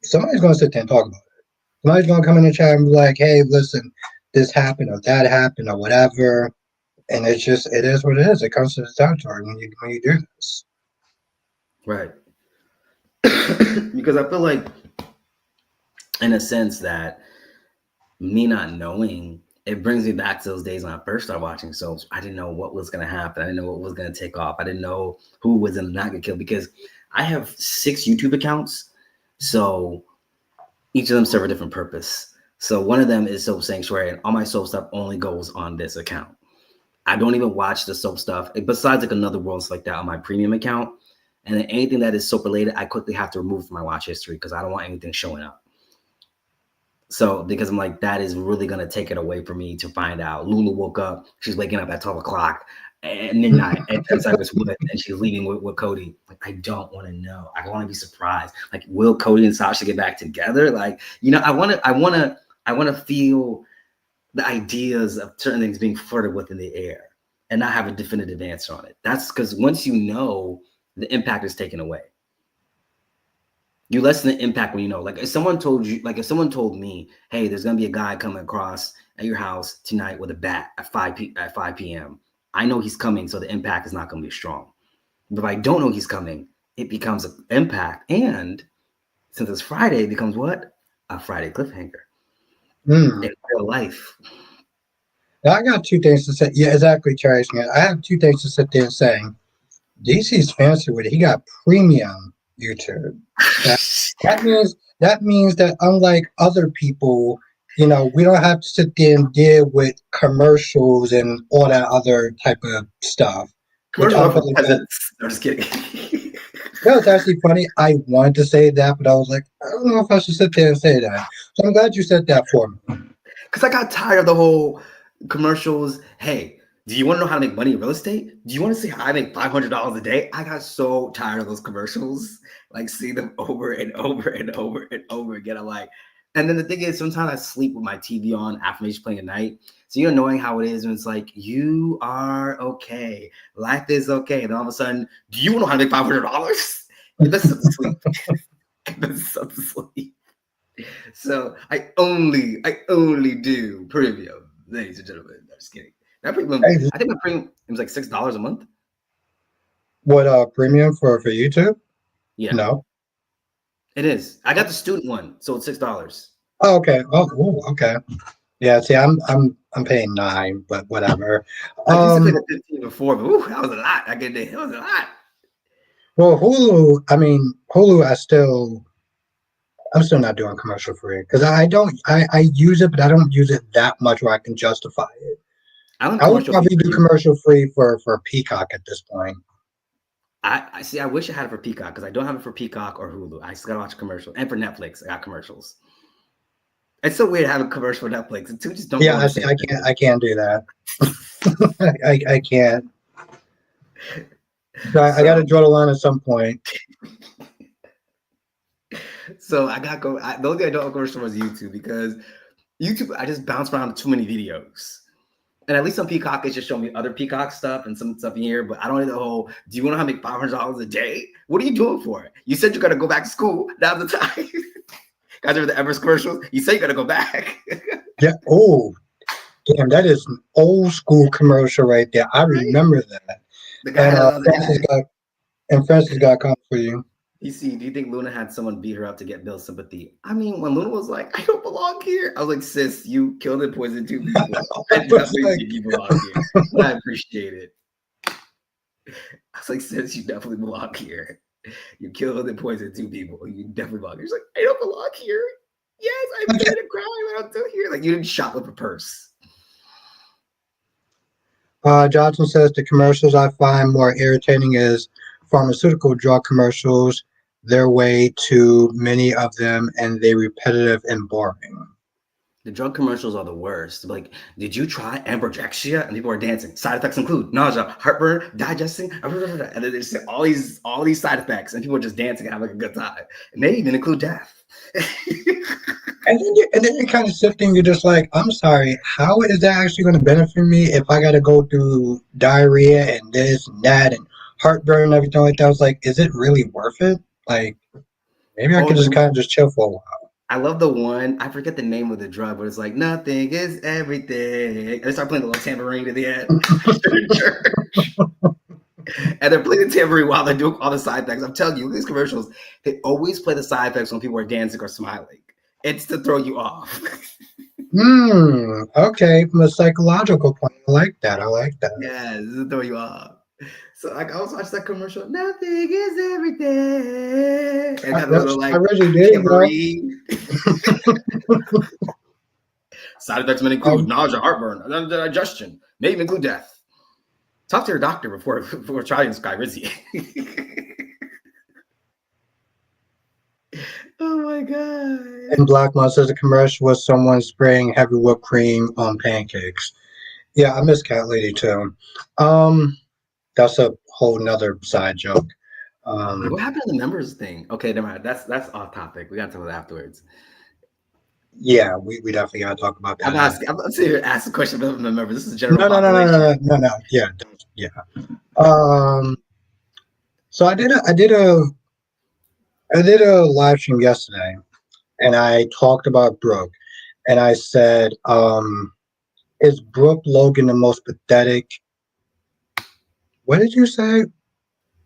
somebody's gonna sit there and talk about it. Somebody's gonna come in the chat and be like, "Hey, listen, this happened or that happened or whatever." And it is what it is. It comes to the territory when you do this. Right. Because I feel like, in a sense, that me not knowing, it brings me back to those days when I first started watching soaps. I didn't know what was going to happen. I didn't know what was going to take off. I didn't know who was going to not get killed because I have 6 YouTube accounts. So each of them serve a different purpose. So one of them is Soap Sanctuary, and all my soap stuff only goes on this account. I don't even watch the soap stuff besides like Another Worlds like that on my premium account. And then anything that is soap related, I quickly have to remove from my watch history because I don't want anything showing up. So because I'm like, that is really going to take it away from me to find out. Lulu woke up. She's waking up at 12 o'clock and midnight at Cypress Wood, and she's leaving with Cody. Like, I don't want to know. I want to be surprised. Like, will Cody and Sasha get back together? Like, I want to feel the ideas of certain things being flirted with in the air and not have a definitive answer on it. That's because once you know, the impact is taken away. You lessen the impact when you know. Like if someone told me, hey, there's gonna be a guy coming across at your house tonight with a bat at 5 p.m. I know he's coming, so the impact is not gonna be strong. But if I don't know he's coming, it becomes an impact. And since it's Friday, it becomes what? A Friday cliffhanger. In real life. Now, I got 2 things to say. Yeah, exactly, Trace, man. I have 2 things to sit there and say. DC's fancy with it. He got premium YouTube. That means that unlike other people, we don't have to sit there and deal with commercials and all that other type of stuff. Commercials are for peasants. I'm just kidding. No, it's actually funny. I wanted to say that, but I was like, I don't know if I should sit there and say that. So I'm glad you said that for me. Because I got tired of the whole commercials. Hey, do you want to know how to make money in real estate? Do you want to see how I make $500 a day? I got so tired of those commercials. Like, see them over and over and over and over again. I'm like, and then the thing is, sometimes I sleep with my TV on, affirmation playing at night. So you're knowing how it is when it's like, you are okay. Life is okay. And all of a sudden, do you want to know how to make $500? That's sleep. That's sleep. So I only do premium, ladies and gentlemen. I'm just kidding. That premium, I think my premium was like $6 a month. What premium for YouTube? Yeah. No. It is. I got the student one, so it's $6. Oh, okay. Oh, okay. Yeah. See, I'm paying $9, but whatever. I used to pay the 15 before, but that was a lot. That was a lot. Well, Hulu. I mean, Hulu. I'm still not doing commercial free because I use it, but I don't use it that much where I can justify it. I would probably do commercial free for Peacock at this point. I see. I wish I had it for Peacock because I don't have it for Peacock or Hulu. I just gotta watch a commercial, and for Netflix, I got commercials. It's so weird having commercial for Netflix. The two just don't. Yeah, I can't do that. I can't. So I got to draw the line at some point. So I gotta go. The only thing I don't have commercial was YouTube because YouTube I just bounce around too many videos. And at least on Peacock, it's just showing me other Peacock stuff and some stuff in here. But I don't need the whole, do you want to have make $500 a day? What are you doing for it? You said you got to go back to school. Now's the time. Guys, remember the Everest commercials? You say you got to go back. Yeah. Oh, damn. That is an old school commercial right there. I remember that. The guy Francis got a comment for you. Do you think Luna had someone beat her up to get Bill's sympathy? I mean, when Luna was like, I don't belong here, I was like, sis, you killed and poisoned 2 people. I definitely think you belong here. I appreciate it. I was like, sis, you definitely belong here. You killed and poisoned 2 people. You definitely belong here. She's like, I don't belong here. Yes, I committed a crime. I'm still here. Like, you didn't shoplift a purse. Johnson says the commercials I find more irritating is pharmaceutical drug commercials. Their way to many of them, and they repetitive and boring. The drug commercials are the worst. Like, did you try amberjaxia? And people are dancing. Side effects include nausea, heartburn, digesting, and then they say all these side effects, and people are just dancing and having a good time. And they even include death. And then you're kind of sifting. You're just like, I'm sorry. How is that actually going to benefit me if I got to go through diarrhea and this and that and heartburn and everything like that? I was like, is it really worth it? Like, maybe I Oh, could just kind of just chill for a while. I love the one. I forget the name of the drug, but it's like nothing is everything. And they start playing the little tambourine at the end. And they're playing the tambourine while they're doing all the side effects. I'm telling you, these commercials, they always play the side effects when people are dancing or smiling. It's to throw you off. Okay. From a psychological point, I like that. I like that. Yeah, it's to throw you off. So like I was watching that commercial. Nothing is everything. And got a little I like really did, bro. tambourine. Side effects may I, include nausea, heartburn, digestion, may even include death. Talk to your doctor before trying Skyrizi. Oh my god. in Black Monster, the commercial was someone spraying heavy whipped cream on pancakes. Yeah, I miss Cat Lady too. Um, that's a whole nother side joke. Wait, what Um, happened to the members thing? Okay, never mind. That's off topic. We got to talk about that afterwards. yeah, we definitely gotta talk about I'm that asking. after. I'm not sitting here asking a question about the members. This is general No, no, no, no, no, population. no, no, no. Yeah, yeah. Um, so I did a live stream yesterday, and I talked about Brooke, and I said, is Brooke Logan the most pathetic? What did you say?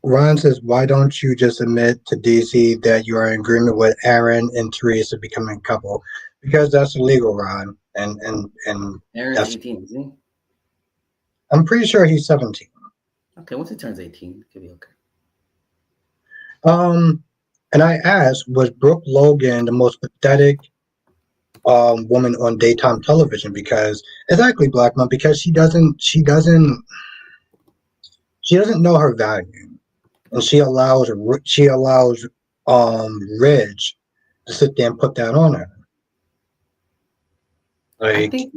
Ron says, why don't you just admit to DC that you are in agreement with Aaron and Teresa becoming a couple? Because that's illegal, Ron. And Aaron's that's 18, isn't he? I'm pretty sure he's 17. Okay, once he turns 18, it could be okay. Um and I asked, was Brooke Logan the most pathetic woman on daytime television? Because exactly, Black Mom, because she doesn't know her value. And she allows Ridge to sit there and put that on her. I Like, think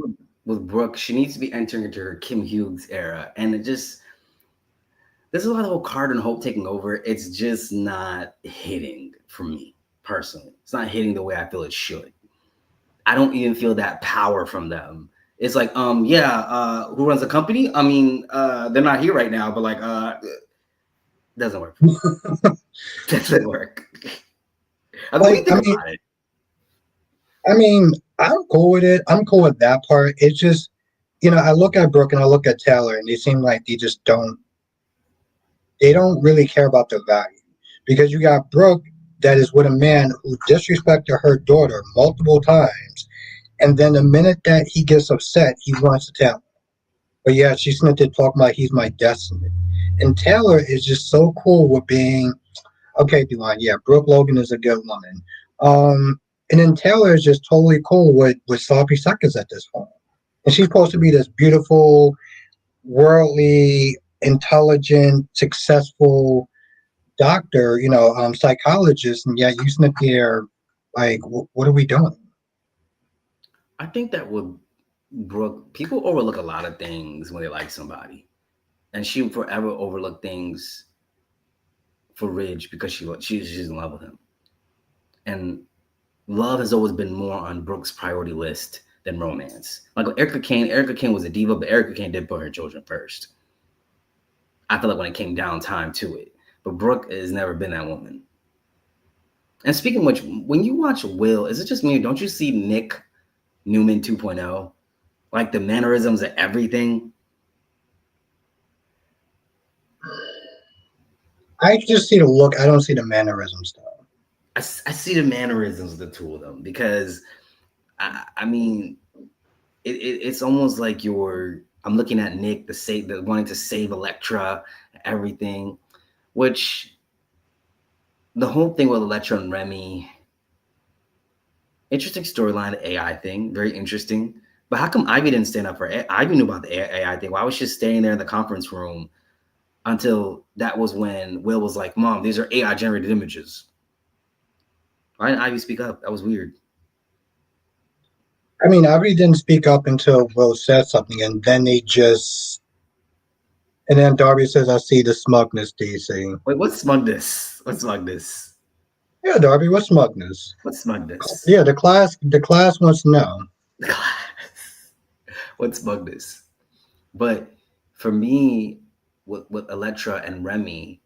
with Brooke, she needs to be entering into her Kim Hughes era, and it just there's a lot of whole Carter and Hope taking over. It's just not hitting for me personally. It's not hitting the way I feel it should. I don't even feel that power from them. It's like, yeah, who runs the company? I mean, they're not here right now, but like, doesn't work for me. Doesn't work. I mean, what do like you think about it? I mean, I'm cool with it. I'm cool with that part. It's just, I look at Brooke and I look at Taylor, and they seem like they just don't. They don't really care about the value, because you got Brooke that is with a man who disrespected her daughter multiple times, and then the minute that he gets upset, he wants to tell. But yeah, she's sitting there talking about he's my destiny. And Taylor is just so cool with being, okay, Duane, yeah, Brooke Logan is a good woman. And then Taylor is just totally cool with sloppy seconds at this point. And she's supposed to be this beautiful, worldly, intelligent, successful doctor, psychologist, and yet you sit there like, what are we doing? I think that with Brooke, people overlook a lot of things when they like somebody, and she would forever overlook things for Ridge because she's in love with him, and love has always been more on Brooke's priority list than romance. Like Erica Kane was a diva, but Erica Kane did put her children first. I feel like when it came down time to it, but Brooke has never been that woman. And speaking of which, when you watch Will, is it just me? Or don't you see Nick Newman 2.0? Like the mannerisms and everything. I just see the look. I don't see the mannerisms though. I see the mannerisms of the two of them because I mean it's almost like I'm looking at Nick the wanting to save Electra, everything, which the whole thing with Electra and Remy, interesting storyline, the AI thing, very interesting. But how come Ivy didn't stand up for it? Ivy knew about the AI thing. Why was she staying there in the conference room until that was when Will was like, Mom, these are AI generated images. Why didn't Ivy speak up? That was weird. I mean, I really didn't speak up until Will said something, and then they just. And then Darby says, "I see the smugness, DC." Wait, what's smugness? What's smugness? Yeah, Darby, what's smugness? What's smugness? Yeah, the class wants to know. What's smugness? But for me, with Electra and Remy,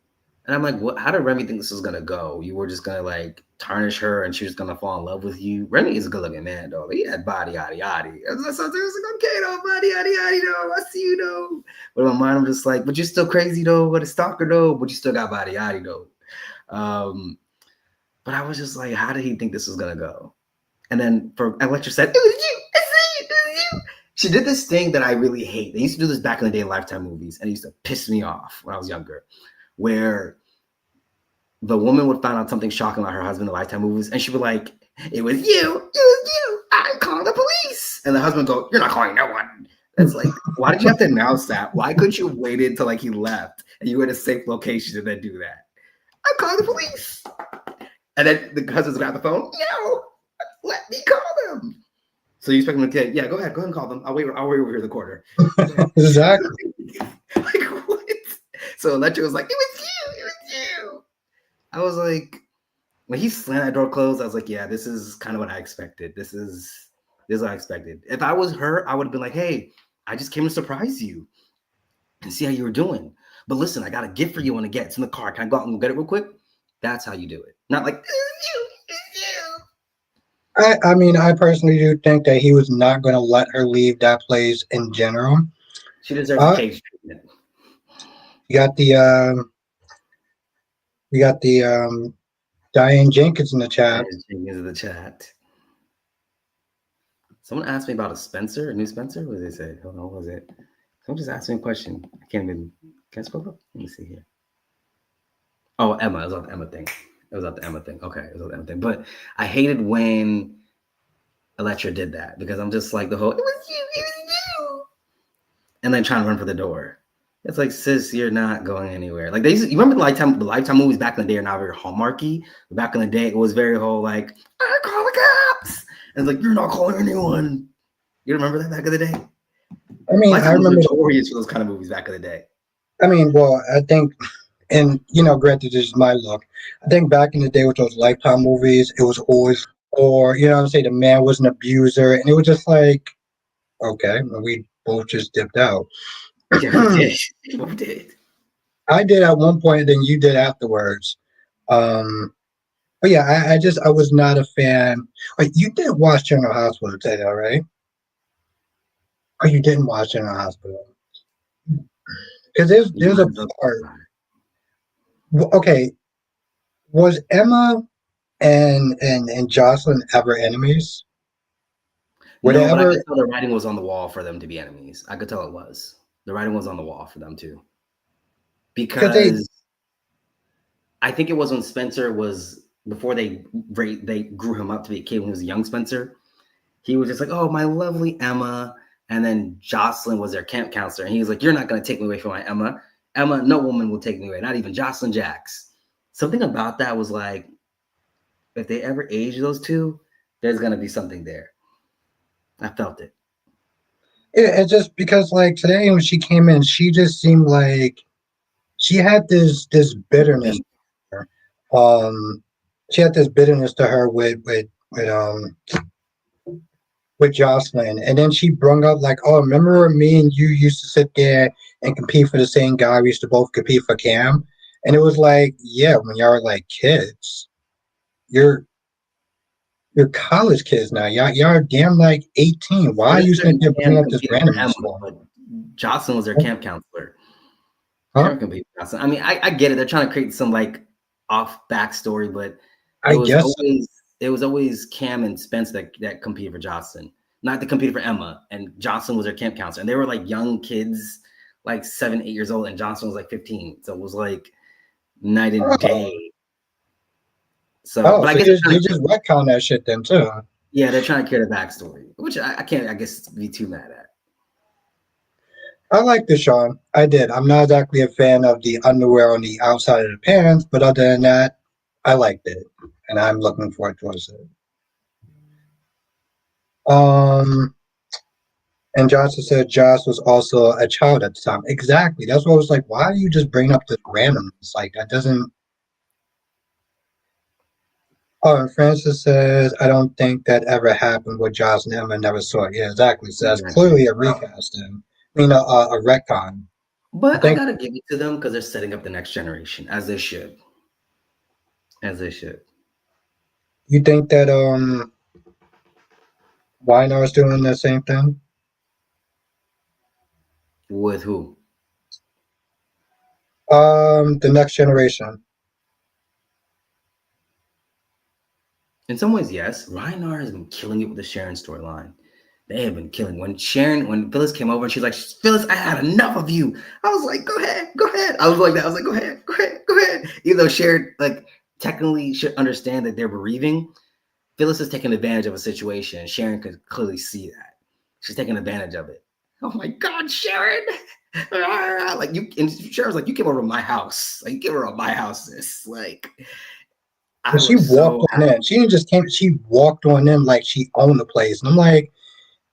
and I'm like, what? How did Remy think this was gonna go? You were just gonna like tarnish her, and she was gonna fall in love with you. Remy is a good looking man, though. He had body, yada yada. I was like, okay, though, body, yada yada, though. I see you, though. But in my mind, I'm just like, but you're still crazy, though. But a stalker, though. But you still got body, yada, though. But I was just like, how did he think this was gonna go? And then for Electra said, it was you. I see it was you. She did this thing that I really hate. They used to do this back in the day in Lifetime movies, and it used to piss me off when I was younger, where the woman would find out something shocking about her husband in Lifetime movies, and she'd be like, it was you, I'm calling the police. And the husband would go, you're not calling no one. It's like, why did you have to announce that? Why couldn't you wait until like he left and you were in a safe location and then do that? I'm calling the police. And then the husband's grab the phone, let me call them. So you expect him to say, yeah, go ahead and call them. I'll wait over here in the corner. Exactly. Like, what? So Electra was like, it was you. I was like, when he slammed that door closed, I was like, yeah, this is kind of what I expected. This is what I expected. If I was her, I would have been like, hey, I just came to surprise you and see how you were doing. But listen, I got a gift for you when it gets in the car. Can I go out and go get it real quick? That's how you do it. Not like, it's you. I mean, I personally do think that he was not going to let her leave that place in general. She deserves a cage treatment. We got the Diane Jenkins in the chat. Someone asked me about a new Spencer. What did they say? Hold on, what was it? Someone just asked me a question. Can I scroll up? Let me see here. Oh, Emma. It was about the Emma thing. Okay, it was about the Emma thing. But I hated when Electra did that because I'm just like the whole, it was you. And then trying to run for the door. It's like, sis, you're not going anywhere. Like you remember the Lifetime movies back in the day are not very hallmarky. But back in the day, it was very whole like, I call the cops. And it's like, you're not calling anyone. You remember that back in the day? I mean, I remember notorious for those kind of movies back in the day. I mean, well, I think, and granted, this is my look. I think back in the day with those Lifetime movies, it was always, or I'm saying, the man was an abuser, and it was just like, okay, we both just dipped out. Yeah, we did. We did. I did at one point, and then you did afterwards. But yeah, I was not a fan. Like, you did watch General Hospital today, right? Or you didn't watch General Hospital? Because there's a part. Okay, was Emma and Jocelyn ever enemies? But I could tell the writing was on the wall for them to be enemies. I could tell it was. The writing was on the wall for them too. Because I think it was when Spencer was, before they grew him up to be a kid when he was a young Spencer, he was just like, oh, my lovely Emma. And then Jocelyn was their camp counselor. And he was like, you're not going to take me away from my Emma. Emma, no woman will take me away, not even Jocelyn Jacks. Something about that was like, if they ever age those two, there's going to be something there. I felt it. It's just because, like, today when she came in, she just seemed like she had this bitterness. She had this bitterness to her with Jocelyn, and then she brung up like, oh, remember when me and you used to sit there and compete for the same guy? We used to both compete for Cam, and it was like, yeah, when y'all were like kids, you're college kids now. Y'all are damn like 18. Why are you sitting there bringing up this random stuff? Jocelyn was their camp counselor. Huh? I mean, I get it. They're trying to create some like off backstory, but it was always Cam and Spence that competed for Jocelyn, not that competed for Emma. And Jocelyn was their camp counselor, and they were like young kids, like 7, 8 years old, and Jocelyn was like 15. So it was like night and day. So, but I guess you just retcon that shit then too. Yeah, they're trying to create a backstory, which I can't, I guess, be too mad at. I like this, Sean. I did. I'm not exactly a fan of the underwear on the outside of the pants, but other than that, I liked it, and I'm looking forward towards it. Um, and Johnson said Josh was also a child at the time. Exactly. That's what I was like. Why are you just bringing up the randomness? Like that doesn't. Oh, and Francis says I don't think that ever happened with Josh and Emma never saw it. Yeah, exactly. So that's Exactly. clearly a recast. Then I mean a retcon. I But I think gotta give it to them because they're setting up the next generation, as they should. As they should. you think that Weiner's doing the same thing. With who? The next generation. In some ways, yes. Reinhard has been killing it with the Sharon storyline. They have been killing. When Phyllis came over and she's like, Phyllis, I had enough of you. I was like, go ahead, go ahead. I was like that. I was like, go ahead, go ahead, go ahead. Even though Sharon, like, technically should understand that they're bereaving, Phyllis is taking advantage of a situation. Sharon could clearly see that. She's taking advantage of it. Oh my God, Sharon. Like you and Sharon's like, you came over to my house. Like you came over to my house, sis. Like I But she was walked so on in. She didn't just came. She walked on in like she owned the place. And I'm like,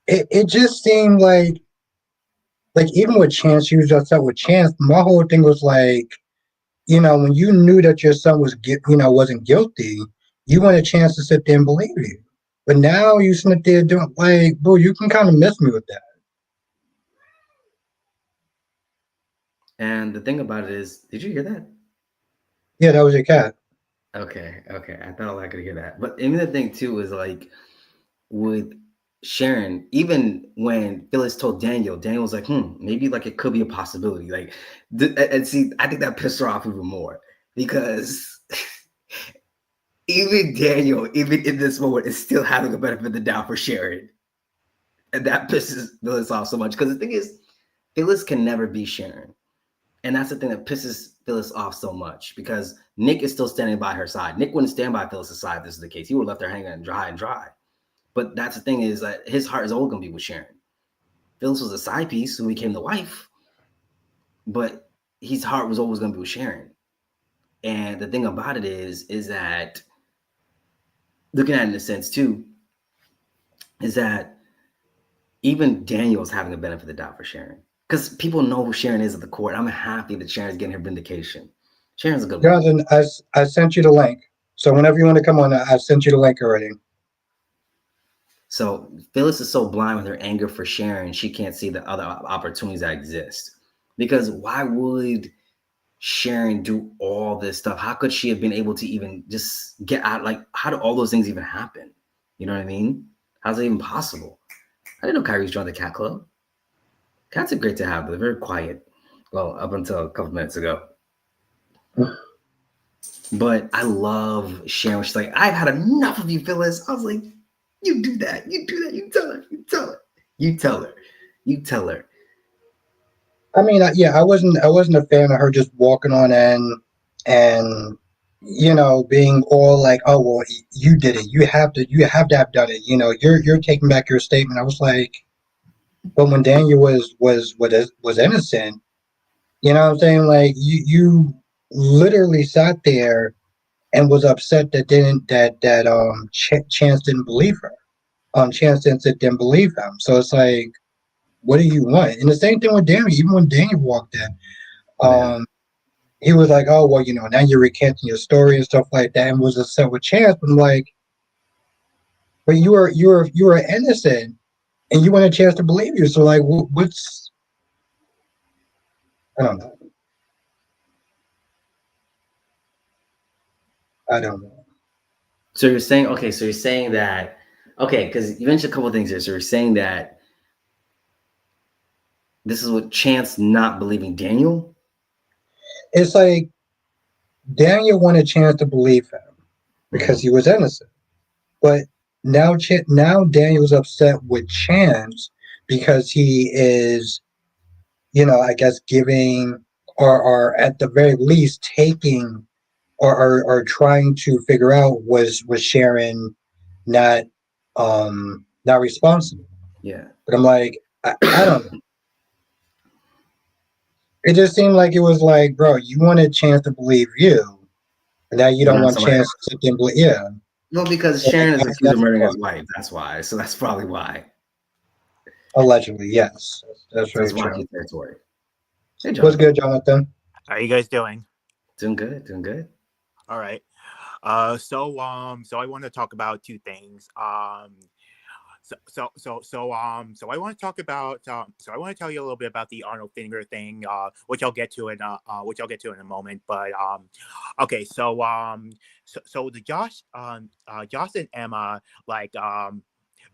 it just seemed like even with Chance, she was upset with Chance. My whole thing was like, when you knew that your son wasn't guilty, you wanted a chance to sit there and believe you. But now you sit there doing like, bro, you can kind of miss me with that. And the thing about it is, did you hear that? Yeah, that was your cat. Okay, okay. I thought I could hear that. But even the thing too is like with Sharon, even when Phyllis told Daniel was like, maybe like it could be a possibility. Like, and see, I think that pissed her off even more because even Daniel, even in this moment, is still having a benefit of the doubt for Sharon. And that pisses Phyllis off so much. Because the thing is, Phyllis can never be Sharon. And that's the thing that pisses Phyllis off so much because Nick is still standing by her side. Nick wouldn't stand by Phyllis's side if this is the case. He would have left her hanging and dry. But that's the thing is that his heart is always going to be with Sharon. Phyllis was a side piece who became the wife, but his heart was always going to be with Sharon. And the thing about it is that looking at it in a sense too, is that even Daniel's having a benefit of the doubt for Sharon. Because people know who Sharon is at the court. I'm happy that Sharon's getting her vindication. Sharon's a good woman. Jonathan, I sent you the link. So whenever you want to come on, I sent you the link already. So Phyllis is so blind with her anger for Sharon, she can't see the other opportunities that exist. Because why would Sharon do all this stuff? How could she have been able to even just get out? Like, how do all those things even happen? You know what I mean? How's it even possible? I didn't know Kyrie's joined the cat club. Cats are great to have, but they're very quiet. Well, up until a couple minutes ago. But I love Sharon. She's like, I've had enough of you, Phyllis. I was like, you do that. You do that. You tell her. You tell her. You tell her. You tell her. I mean, yeah, I wasn't a fan of her just walking on in and being all like, oh well, you did it. You have to have done it. You're taking back your statement. I was like, but when Daniel was innocent, you know what I'm saying? Like you literally sat there and was upset that Chance didn't believe her. Chance didn't believe him. So it's like, what do you want? And the same thing with Daniel. Even when Daniel walked in, Yeah. he was like, "Oh well, now you're recanting your story and stuff like that," and was upset with Chance. But I'm like, but you were innocent, and you want a chance to believe you. So like, what's I don't know. I don't know. So you're saying, okay, so you're saying that, okay, because you mentioned a couple of things here. So you're saying that this is what Chance not believing Daniel? It's like Daniel wanted a chance to believe him because he was innocent, but now Daniel's upset with Chance because he is, I guess giving or at the very least taking or trying to figure out was Sharon not not responsible. Yeah. But I'm like, I don't know. It just seemed like it was like, bro, you wanted a chance to believe you, and now you But don't not want a somebody chance else. to sit there and believe. Yeah, Well, because So Sharon is I accused of guess murdering what? his wife. That's why. So that's probably why. Allegedly, yes. That's So very it's true. Rocky territory. Hey, What's Jonathan. good, Jonathan? How are you guys doing? Doing good. Doing good. All right. So I want to talk about two things. So I want to talk about. So I want to tell you a little bit about the Arnold Finger thing, which I'll get to in a moment. But okay. So the Josh and Emma, like,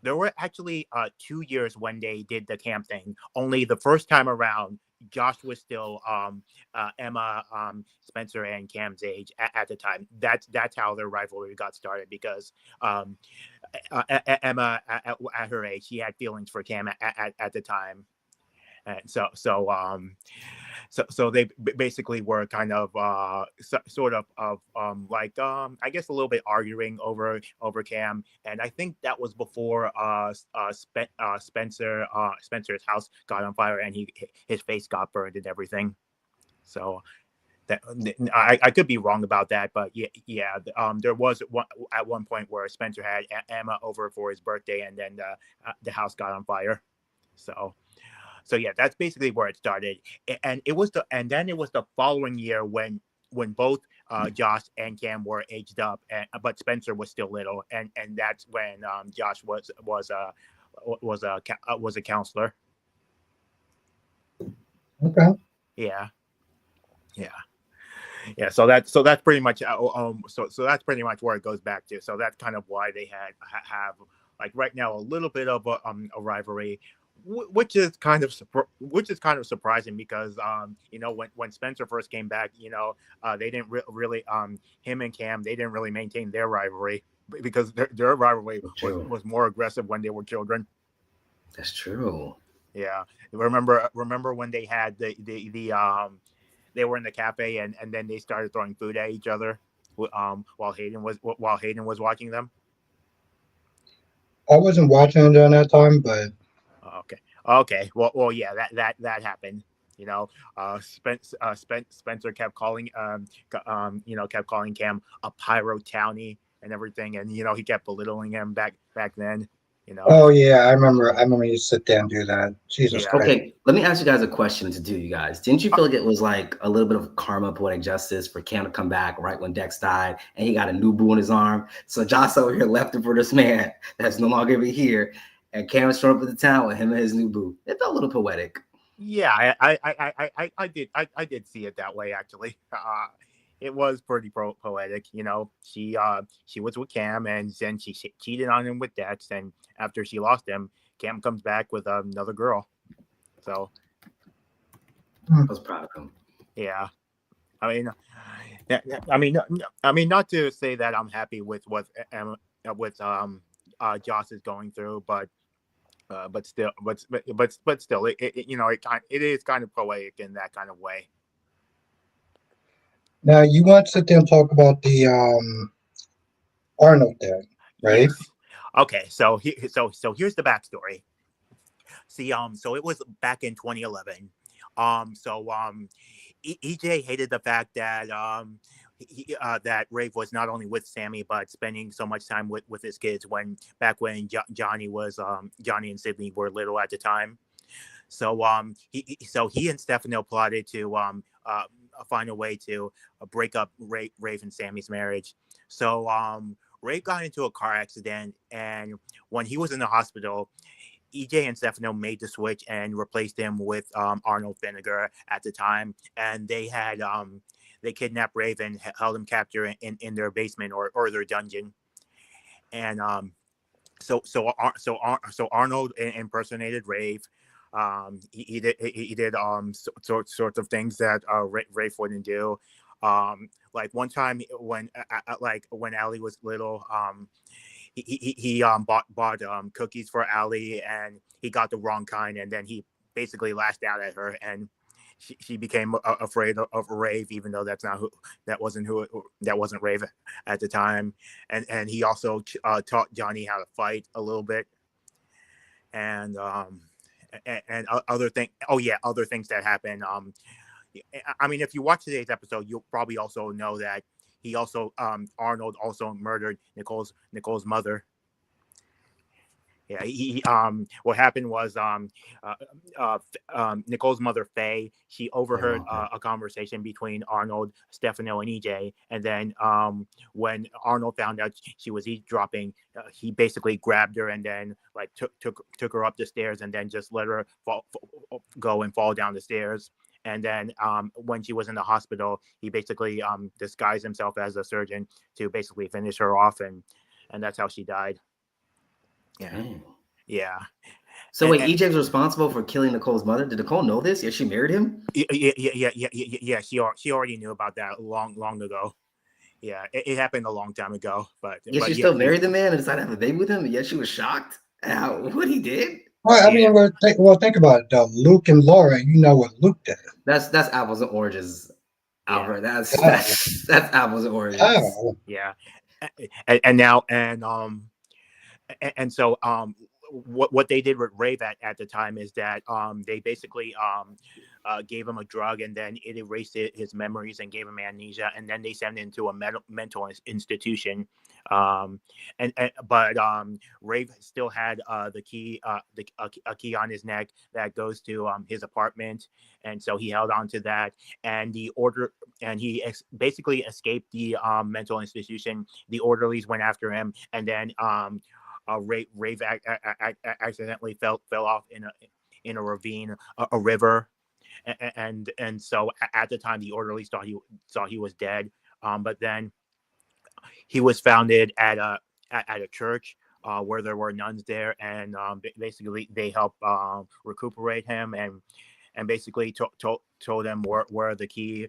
there were actually 2 years when they did the camp thing. Only the first time around, Josh was still Emma, Spencer, and Cam's age at the time. That's how their rivalry got started because um, Emma at her age, she had feelings for Cam at the time, and so they basically were kind of sort of like I guess a little bit arguing over Cam, and I think that was before Spencer's house got on fire and his face got burned and everything. So that I could be wrong about that, but yeah. There was at one point where Spencer had Emma over for his birthday, and then the house got on fire. So so yeah, that's basically where it started, and then it was the following year when both Josh and Cam were aged up, but Spencer was still little, and that's when Josh was a counselor. Okay. Yeah, yeah. Yeah, so that's pretty much so that's pretty much where it goes back to. So that's kind of why they have like right now a little bit of a rivalry, which is kind of surprising because when Spencer first came back, they didn't really him and Cam, they didn't really maintain their rivalry because their rivalry That's was true. was more aggressive when they were children. That's true. Yeah, remember when they had the they were in the cafe and then they started throwing food at each other while Hayden was watching them. I wasn't watching it during that time, but Okay, okay. Well, yeah. That happened. You know, Spencer kept calling kept calling Cam a pyro townie and everything, and he kept belittling him back then. You know, oh yeah, I remember. I remember you sit there and do that. Jesus yeah. Christ. Okay, let me ask you guys a question to do, you guys. Didn't you Uh, feel like it was like a little bit of karma, poetic justice for Cam to come back right when Dex died and he got a new boo in his arm? So Joss over here left him for this man that's no longer even here, and Cam showed up at the town with him and his new boo. It felt a little poetic. Yeah, I did see it that way actually. It was pretty poetic, she was with Cam and then she cheated on him with Dex, and after she lost him, Cam comes back with another girl. So I was proud of him. yeah, I mean, I mean, I mean, not to say that I'm happy with what with Joss is going through, but still, but still, it is kind of poetic in that kind of way. Now you want to sit there and talk about the Arnold thing, right? Yes. Okay. So here's the backstory. See, so it was back in 2011. EJ hated the fact that that Rafe was not only with Sammy but spending so much time with his kids when Johnny and Sydney were little at the time. So he and Stefano plotted to find a way to break up Rafe and Sammy's marriage. So Rafe got into a car accident, and when he was in the hospital, EJ and Stefano made the switch and replaced him with Arnold Vinegar at the time, and they kidnapped Rafe and held him captive in their basement or their dungeon, and so Arnold impersonated Rafe. He did sorts of things that Rafe wouldn't do. Like one time when Allie was little, he bought cookies for Allie, and he got the wrong kind, and then he basically lashed out at her, and she became afraid of Rave, even though that wasn't Rave at the time. And he also taught Johnny how to fight a little bit, and other thing. Oh yeah, other things that happened. I mean, if you watch today's episode, you'll probably also know that he also Arnold also murdered Nicole's mother. Yeah, what happened was uh, Nicole's mother Faye, she overheard Okay. a conversation between Arnold, Stefano, and EJ, and then when Arnold found out she was eavesdropping, he basically grabbed her and then like took her up the stairs and then just let her go and fall down the stairs. And then when she was in the hospital, he basically disguised himself as a surgeon to basically finish her off, and that's how she died. Yeah. Dang. Yeah. So And, wait, EJ's responsible for killing Nicole's mother. Did Nicole know this? Yeah, she married him. yeah. She already knew about that long ago. Yeah, it happened a long time ago. Yeah, she Yeah, still married the man and decided to have a baby with him. And yet she was shocked at what he did. Well, I yeah, mean, think about it though. Luke and Laura, you know what Luke did. That's apples and oranges, yeah, Albert. That's How? that's apples and oranges. How? yeah. And now and so what they did with Rave at the time is that they basically gave him a drug and then it erased his memories and gave him amnesia and then they sent him to a mental institution but Rave still had the key a key on his neck that goes to his apartment, and so he held on to that, and the order and he basically escaped the mental institution. The orderlies went after him, and then Rave accidentally fell off in a ravine, a river, and so at the time the orderlies thought he was dead, but then he was founded at a church where there were nuns there, and basically they helped recuperate him and basically told him where the key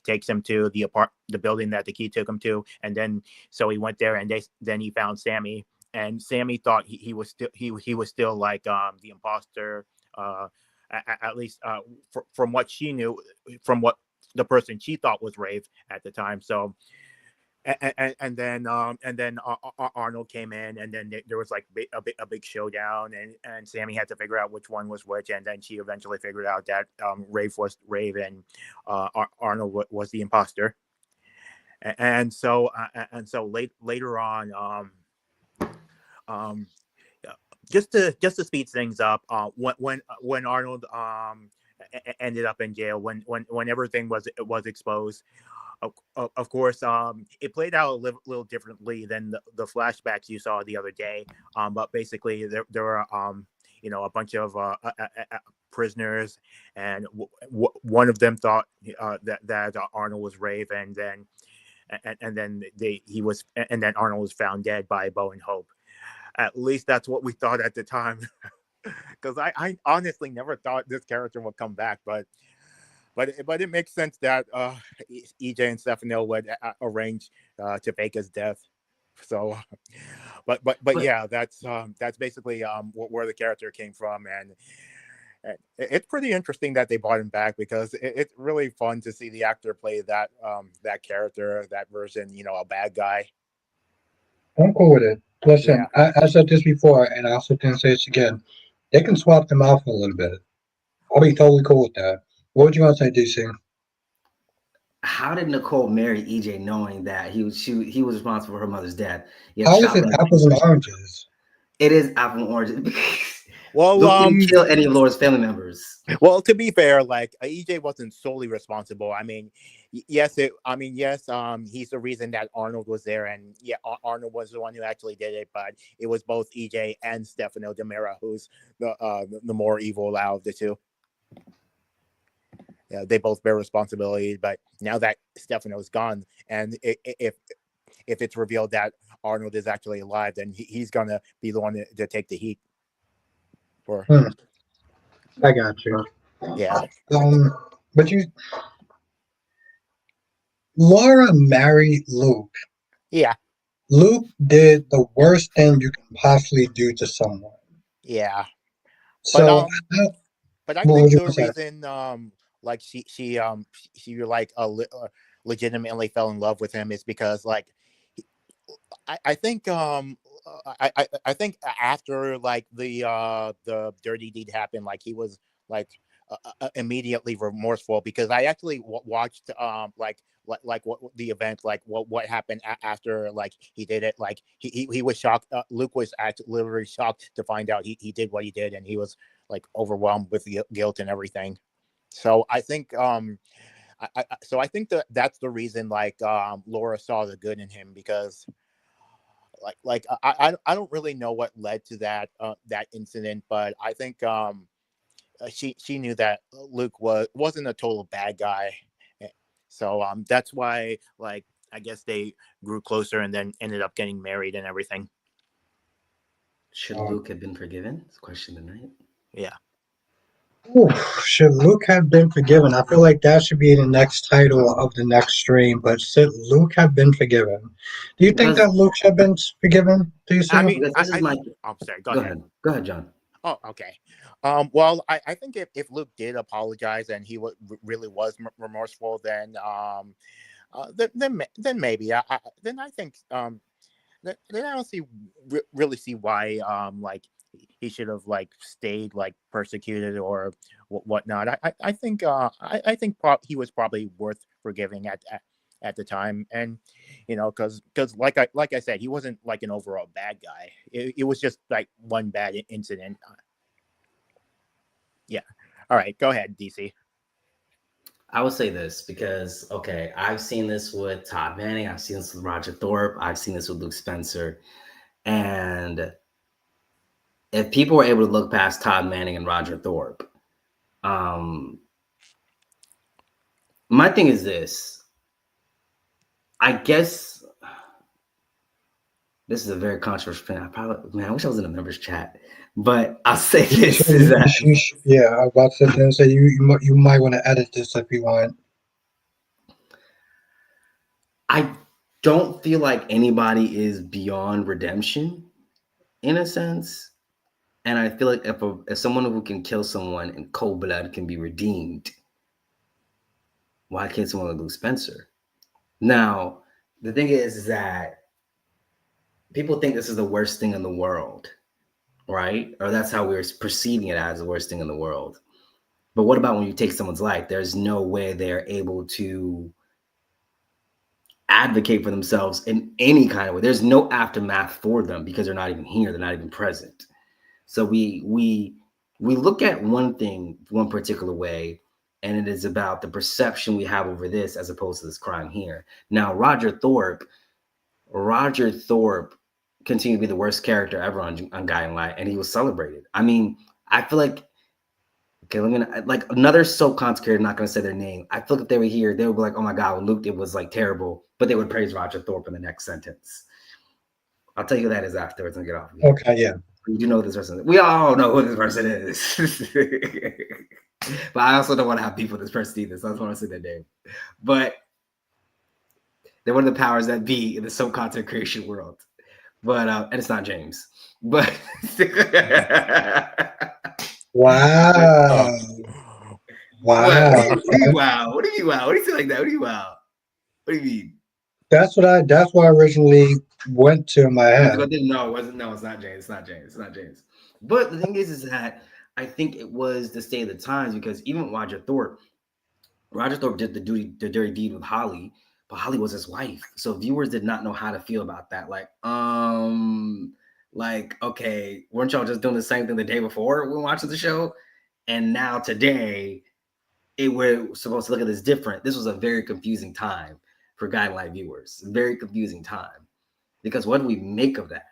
takes him to the building that the key took him to, and then so he went there and then he found Sammy, and Sammy thought he was still he was still like the imposter, at least from what she knew, from what the person she thought was Rave at the time. So and then Arnold came in, and then there was like a big showdown, and Sammy had to figure out which one was which, and then she eventually figured out that Rafe was Rave and Arnold was the imposter, and so later on, um, just to speed things up, when Arnold ended up in jail, when everything was exposed. Of course, it played out a little differently than the flashbacks you saw the other day. But basically, there were a bunch of prisoners, and one of them thought that Arnold was Rave, and then and then Arnold was found dead by Bo and Hope. At least that's what we thought at the time, because I honestly never thought this character would come back, but it makes sense that EJ and Stefano would arrange to fake his death. So, but But yeah, that's basically where the character came from, and it's pretty interesting that they brought him back because it's really fun to see the actor play that character, that version, a bad guy. I'm cool with it. Listen, Yeah. I said this before, and I also can say this again. They can swap them out for a little bit. I'll be totally cool with that. What would you want to say, DC? how did Nicole marry EJ knowing that he was responsible for her mother's death? Yet How is it shotgun. apples and oranges? It is apple and oranges because Well, Luke didn't kill any of Laura's family members. Well, to be fair, like EJ wasn't solely responsible. I mean, yes, he's the reason that Arnold was there, and yeah, Arnold was the one who actually did it. But it was both EJ and Stefano Demira who's the more evil out of the two. Yeah, they both bear responsibility. But now that Stefano's gone, and if it's revealed that Arnold is actually alive, then he's gonna be the one to take the heat. For I got you. yeah, But Laura married Luke. yeah, Luke did the worst thing you can possibly do to someone. yeah. But So, But I what think would you the say? reason, like she like legitimately fell in love with him is because like I think I think after like the dirty deed happened, like he was like immediately remorseful because I actually watched like what the event, like what happened after like he did it. Like he was shocked. Luke was actually literally shocked to find out he did what he did, and he was like overwhelmed with guilt and everything. So I think I think that that's the reason like Laura saw the good in him, because I don't really know what led to that that incident, but I think she knew that Luke wasn't a total bad guy. So that's why like I guess they grew closer and then ended up getting married and everything. Should Luke have been forgiven? It's a question tonight. Yeah. Ooh, should Luke have been forgiven? I feel like that should be the next title of the next stream. But should Luke have been forgiven? Do you think Because that Luke should have been forgiven? Do you I see? mean, because this is my. I'm sorry. Go Go ahead. ahead. Go ahead, John. Oh, okay. Well, I think if Luke did apologize and he really was remorseful, then maybe then I think then I don't really see why like he should have like stayed like persecuted or whatnot. I think I think he was probably worth forgiving at the time, and you know, because like I said, he wasn't like an overall bad guy. It was just like one bad incident. Yeah. All right, go ahead, DC. I would say this because, okay, I've seen this with Todd Manning. I've seen this with Roger Thorpe. I've seen this with Luke Spencer. And if people were able to look past Todd Manning and Roger Thorpe, my thing is this. I guess this is a very controversial thing. I wish I was in a members chat. But I'll say this is that. Yeah, I was about to sit there and say you might want to edit this if you want. I don't feel like anybody is beyond redemption in a sense. And I feel like if someone who can kill someone in cold blood can be redeemed, why can't someone like Luke Spencer? Now, the thing is that people think this is the worst thing in the world, right? Or that's how we're perceiving it, as the worst thing in the world. But what about when you take someone's life? There's no way they're able to advocate for themselves in any kind of way. There's no aftermath for them because they're not even here. They're not even present. So we look at one thing one particular way, and it is about the perception we have over this as opposed to this crime here. Now, Roger Thorpe continued to be the worst character ever on Guiding Light, and he was celebrated. I mean, I feel like, okay, like another soap content creator, not going to say their name. I feel like if they were here, they would be like, oh my God, when Luke did was like terrible, but they would praise Roger Thorpe in the next sentence. I'll tell you who that is afterwards and get off of here. Okay, yeah. You know who this person is. We all know who this person is. But I also don't want to have people with this person either, so I just want to say their name. But they're one of the powers that be in the soap content creation world. But and it's not James. But wow. Wow. What do you wow? What do you wow? What do you say like that? What do you wow? What do you mean? That's what I originally went to in my head. No, it wasn't. No, it's not James. It's not James. It's not James. But the thing is that I think it was the state of the times, because even Roger Thorpe did the dirty deed with Holly, but Holly was his wife. So viewers did not know how to feel about that. Like, okay, weren't y'all just doing the same thing the day before when watching the show? And now today, we're supposed to look at this different. This was a very confusing time for Guiding Light viewers. Very confusing time. Because what do we make of that?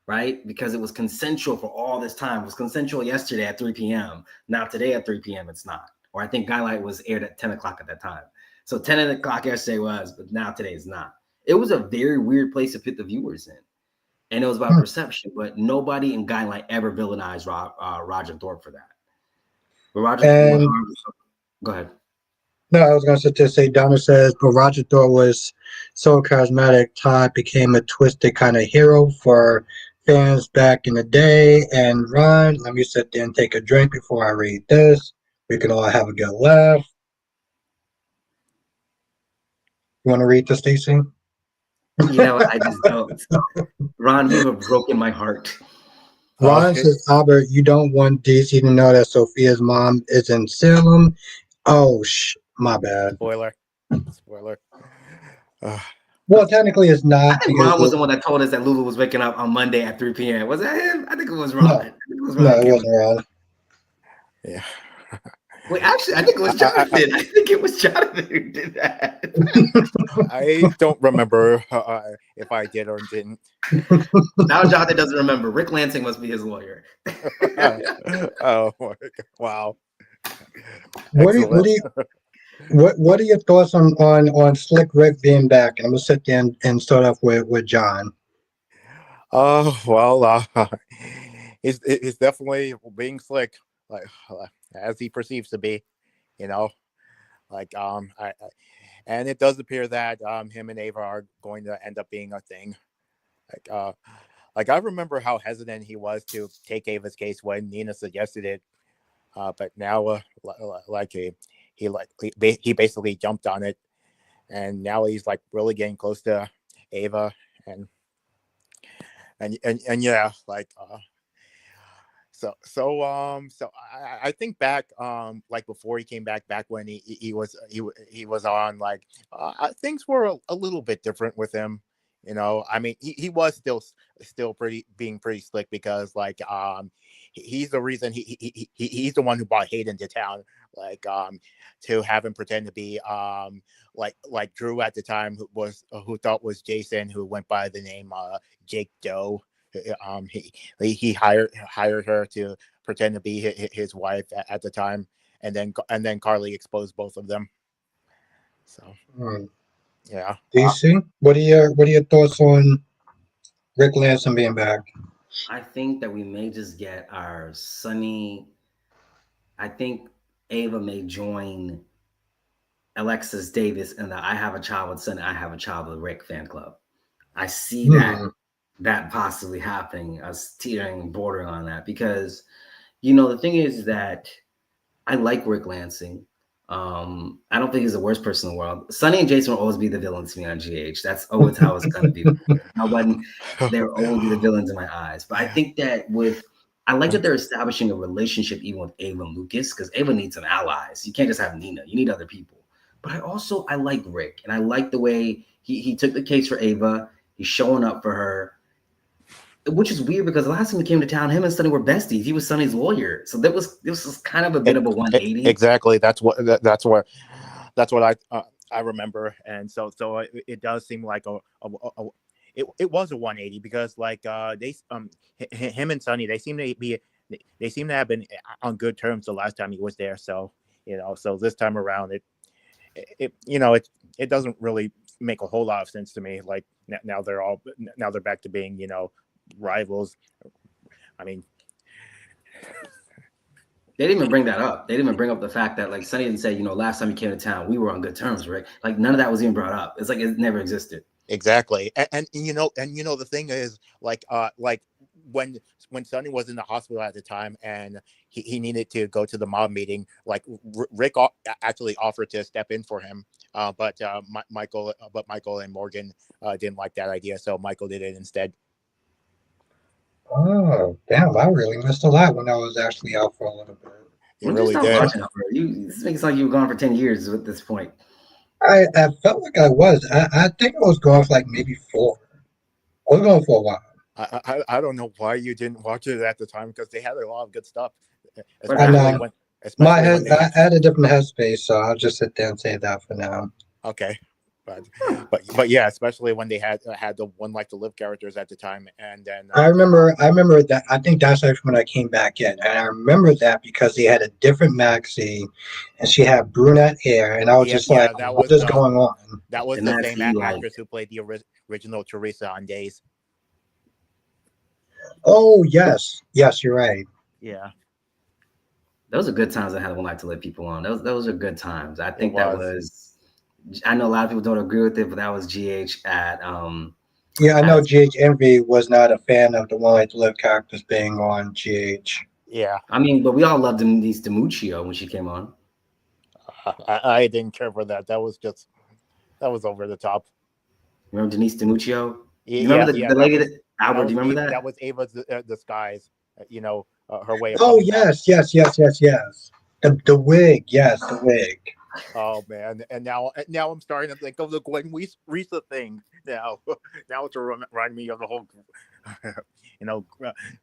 Right? Because it was consensual for all this time. It was consensual yesterday at 3 p.m. Now today at 3 p.m. it's not. Or I think Guiding Light was aired at 10 o'clock at that time. So 10 o'clock yesterday was, but now today is not. It was a very weird place to put the viewers in. And it was about perception, but nobody in Guiding Light ever villainized Roger Thorpe for that. But Roger Thorpe, go ahead. No, I was going to just say, Donna says, but Roger Thorpe was so charismatic, Todd became a twisted kind of hero for fans back in the day. And Ron, let me sit there and take a drink before I read this. We can all have a good laugh. You want to read this, Stacey? You know, I just don't. Ron, you have broken my heart. Ron says, Albert, you don't want DC to know that Sophia's mom is in Salem. Oh, my bad. Spoiler. Uh, Well, technically, it's I not think because Ron was the one that told us that Lulu was waking up on Monday at 3 p.m. Was that him? I think it was Ron. no, I think it was no, Ron it Kim. wasn't wrong. yeah. Wait, actually, I think it was Jonathan. I think it was Jonathan who did that. I don't remember if I did or didn't. Now Jonathan doesn't remember. Rick Lansing must be his lawyer. Oh, wow. What do you, what Excellent. do you, what are your thoughts on Slick Rick being back? And I'm gonna sit there and start off with John. Oh, well, he's definitely being slick, like as he perceives to be, you know. Like and it does appear that him and Ava are going to end up being a thing. Like like I remember how hesitant he was to take Ava's case when Nina suggested it, but now like he basically jumped on it, and now he's like really getting close to Ava, and and yeah, like so I think back like before he came back when he was on, like things were a little bit different with him. You know, I mean, he was still pretty being pretty slick, because like he's the reason he's the one who brought Hayden to town, like to have him pretend to be like Drew at the time, who thought was Jason, who went by the name Jake Doe. He hired her to pretend to be his wife at the time, and then Carly exposed both of them. So yeah. DC, what are your thoughts on Rick Lansing being back? I think that we may just get our Sunny. I think Ava may join Alexis Davis in the I Have a Child with Sunny, I Have a Child with Rick fan club. I see that possibly happening, us teetering bordering on that, because the thing is that I like Rick Lansing. I don't think he's the worst person in the world. Sonny and Jason will always be the villains to me on GH. That's always how it's gonna be. They'll always be the villains in my eyes. But I think that I like that they're establishing a relationship even with Ava and Lucas, because Ava needs some allies. You can't just have Nina. You need other people. But I like Rick, and I like the way he took the case for Ava. He's showing up for her, which is weird because the last time he came to town, him and Sonny were besties. He was Sonny's lawyer, so this was kind of a bit of a 180. Exactly. That's what I remember, and so it does seem like it was a 180, because like him and Sonny, they seem to have been on good terms the last time he was there. So so this time around it doesn't really make a whole lot of sense to me. Like now they're back to being rivals. I mean, they didn't even bring that up. They didn't even bring up the fact that like Sonny didn't say, last time he came to town, we were on good terms, Rick. Like none of that was even brought up. It's like it never existed. Exactly. And the thing is, like when Sonny was in the hospital at the time, and he needed to go to the mob meeting, like Rick actually offered to step in for him, but Michael and Morgan didn't like that idea, so Michael did it instead. Oh, damn! I really missed a lot when I was actually out for a little bit. You really did. This makes it like you were gone for 10 years at this point. I felt like I was. I think I was going for like maybe 4. I was going for a while. I don't know why you didn't watch it at the time, because they had a lot of good stuff. I know. I had a different headspace, so I'll just sit there and say that for now. Okay. But yeah, especially when they had the One Life to Live characters at the time, and then I remember that. I think that's actually when I came back in, and I remember that because they had a different Maxie, and she had brunette hair, and I was just like, "What is going on?" That was the same actress who played the original Teresa on Days. Oh yes, you're right. Yeah, those are good times. I had One Life to Live people on. Those are good times. I think that was. I know a lot of people don't agree with it, but that was GH at. Yeah, I know GH Envy was not a fan of the One Life to Live characters being on GH. Yeah, I mean, but we all loved Denise DiMuccio when she came on. I didn't care for that. That was over the top. Remember Denise DiMuccio? You remember the lady that Albert? Do you remember that? That was Ava's disguise. Her way of. Oh yes. The wig, yes, the wig. Oh man, and now I'm starting to think of the Gwen Risa thing. Now, now it's remind me of the whole, you know,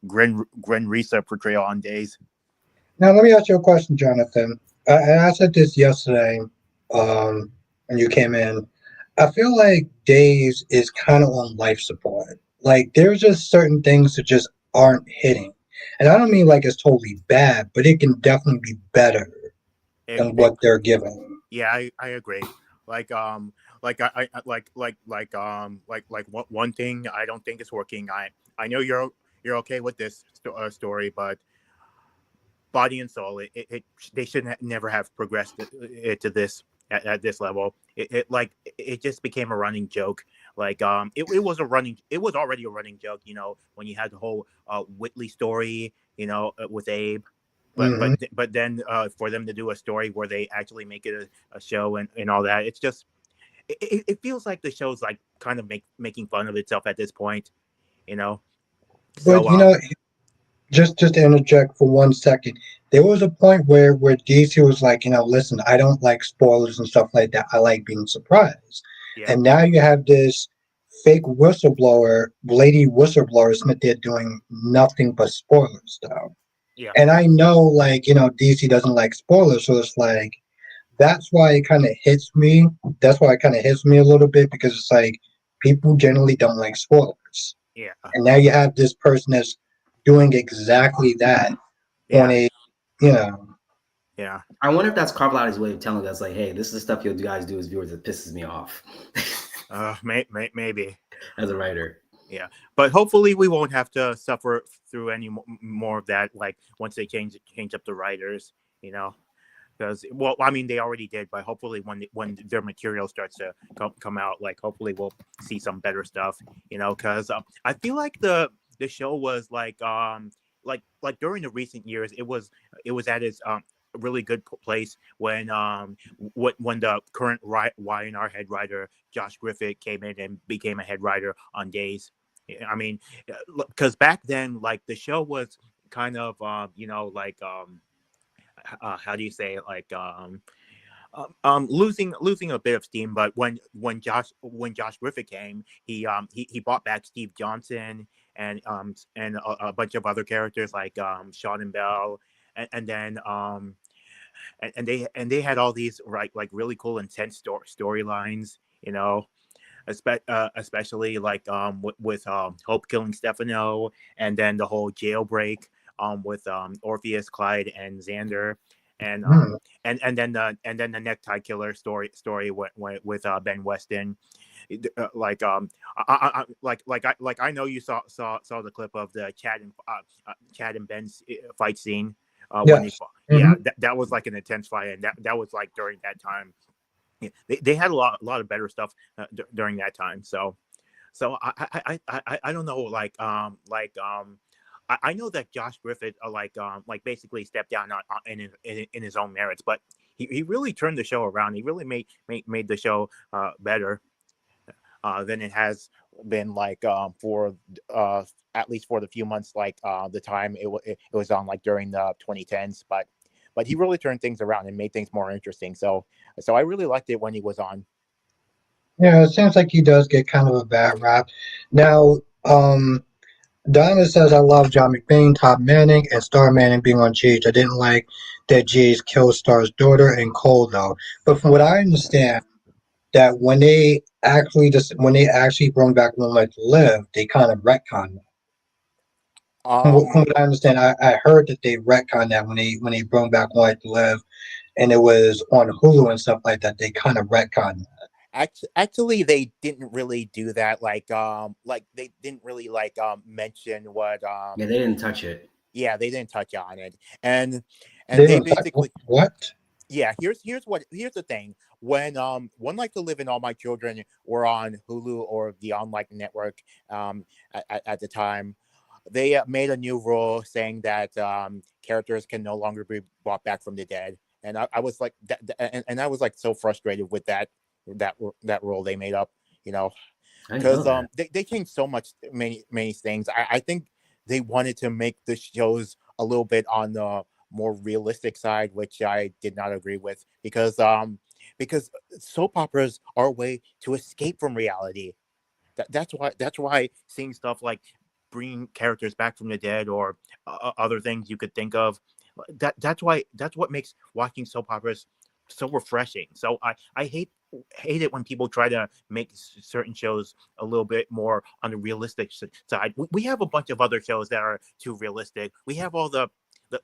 Gwen Risa portrayal on Days. Now, let me ask you a question, Jonathan. I said this yesterday when you came in. I feel like Days is kind of on life support. Like, there's just certain things that just aren't hitting. And I don't mean like it's totally bad, but it can definitely be better than what they're giving. Yeah, I agree. Like one thing I don't think is working. I know you're okay with this story, but Body and Soul, they should never have progressed it to this at this level. It just became a running joke. It was a running, it was already a running joke. You know, when you had the whole Whitley story, you know, with Abe. Hmm. But then for them to do a story where they actually make it a show and all that, it's just it feels like the show's like kind of making fun of itself at this point, you know. But So just to interject for 1 second, there was a point where DC was like, listen, I don't like spoilers and stuff like that. I like being surprised. yeah, And now you have this fake whistleblower, lady whistleblower Smith there doing nothing but spoilers stuff. yeah, And I know, like, DC doesn't like spoilers, so it's like that's why it kind of hits me. That's why it kind of hits me a little bit because it's like people generally don't like spoilers. yeah, And now you have this person that's doing exactly that on yeah, a, you know, yeah. I wonder if that's Carvalho's way of telling us, like, hey, this is the stuff you guys do as viewers that pisses me off Maybe. as a writer. Yeah, but hopefully we won't have to suffer through any more of that. Like once they change up the writers, you know, because well, I mean they already did, but hopefully when their material starts to come out, like hopefully we'll see some better stuff, you know. Because I feel like the show was like during the recent years, it was at its really good place when when the current Y&R head writer Josh Griffith came in and became a head writer on Days. I mean, because back then, like the show was kind of, you know, like how do you say it? Like losing a bit of steam. But when Josh Griffith came, he brought back Steve Johnson and a bunch of other characters like Sean and Bell, and then and they had all these like really cool intense storylines, you know, especially like with Hope killing Stefano, and then the whole jailbreak with Orpheus, Clyde, and Xander, and hmm. then the necktie killer story with Ben Weston. Like I know you saw the clip of the Chad and Ben's fight scene when they Yes. fought. Hmm. Yeah, that was like an intense fight, and that was like during that time. Yeah, they had a lot of better stuff during that time. So I don't know I know that Josh Griffith like basically stepped down in his own merits, but he really turned the show around. He really made the show better than it has been like for at least for the few months like the time it was on like during the 2010s, but he really turned things around and made things more interesting. So I really liked it when he was on. Yeah, it seems like he does get kind of a bad rap. Now, Donna says, I love John McBain, Todd Manning, and Star Manning being on GH. I didn't like that GH killed Star's daughter and Cole, though. But from what I understand, that when they actually brought back One Life to Live, they kind of retconned that. From Um, what I understand, I heard that they retconned that when they brought back One Life to Live, and it was on Hulu and stuff like that. They kind of retconned that. actually, they didn't really do that. Like they didn't really mention what Yeah, they didn't touch it. yeah, they didn't touch on it, and They they didn't touch basically what? yeah. Here's the thing. When One Life to Live and All My Children were on Hulu or the On Like network at the time, they made a new rule saying that characters can no longer be brought back from the dead, and I was like and I was like so frustrated with that rule they made up, you know, I didn't know because that. they changed so much many things. I think they wanted to make the shows a little bit on the more realistic side, which I did not agree with, because because soap operas are a way to escape from reality. That's why seeing stuff like bringing characters back from the dead or other things you could think of, that's what makes watching soap operas so refreshing. So I hate it when people try to make certain shows a little bit more on the realistic side. We have a bunch of other shows that are too realistic. We have all the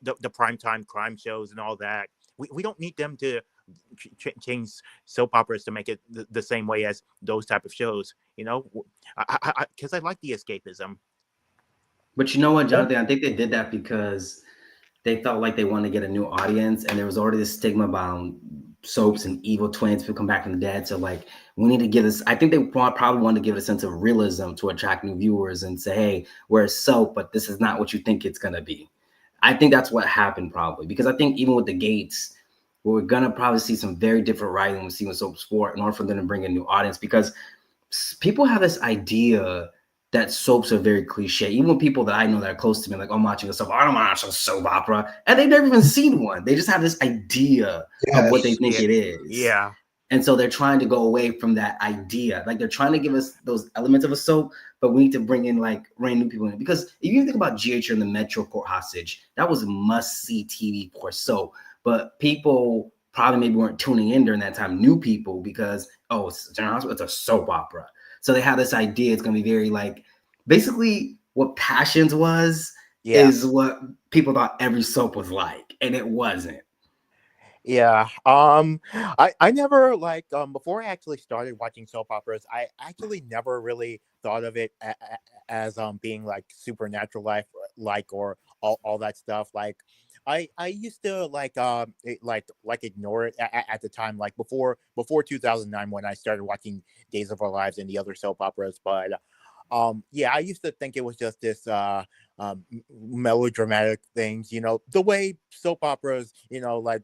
primetime crime shows and all that. We don't need them to change soap operas to make it the same way as those type of shows. You know, because I like the escapism. But you know what, Jonathan? I think they did that because they felt like they wanted to get a new audience, and there was already this stigma about soaps and evil twins who come back from the dead. So, like, we need to give this. I think they probably wanted to give a sense of realism to attract new viewers and say, "Hey, we're a soap, but this is not what you think it's gonna be." I think that's what happened probably because I think even with the Gates, we're gonna probably see some very different writing than we see with soaps for in order for them to bring in a new audience because people have this idea that soaps are very cliche. Even people that I know that are close to me, like, oh, I'm watching a soap. I don't watch a soap opera. And they've never even seen one. They just have this idea of what they Yes. think Yeah, it is. yeah, And so they're trying to go away from that idea. Like they're trying to give us those elements of a soap, but we need to bring in like random people in. Because if you think about GH and the Metro Court Hostage, that was a must-see TV for soap. But people probably maybe weren't tuning in during that time. New people because, oh, it's a soap opera. So they have this idea it's going to be very like, basically what Passions was yeah. is what people thought every soap was like. And it wasn't. Yeah. I never like before I actually started watching soap operas, I actually never really thought of it as being like supernatural life like or all that stuff. Like I used to like like ignore it at the time like before 2009 when I started watching Days of Our Lives and the other soap operas, but yeah, I used to think it was just this melodramatic things, the way soap operas, like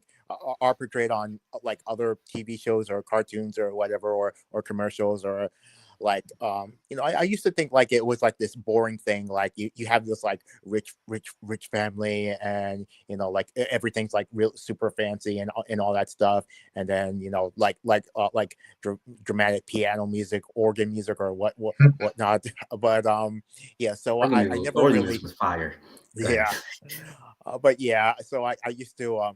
are portrayed on like other TV shows or cartoons or whatever, or commercials, or like I used to think like it was like this boring thing, like you have this like rich family, and like everything's like real super fancy and all that stuff, and then like dramatic piano music, organ music, or whatnot. But yeah, so I never Organ music really, was fire. Go ahead. yeah. But yeah, so I used to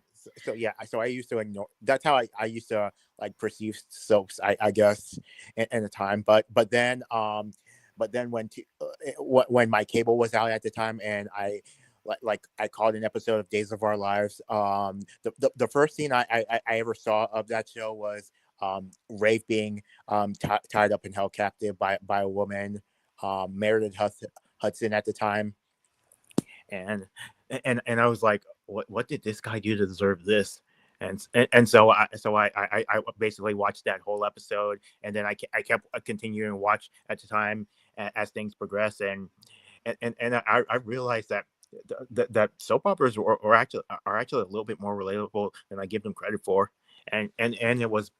yeah, so I used to ignore. That's how I used to like perceive soaps, I guess, in the time. But then when my cable was out at the time, and like I caught an episode of Days of Our Lives. The first scene I ever saw of that show was Rafe being tied up and held captive by a woman, Meredith Hudson at the time, and and I was like, what did this guy do to deserve this? And so I basically watched that whole episode, and then I kept continuing to watch at the time as things progress, and I realized that that soap operas are actually a little bit more relatable than I give them credit for, and it was.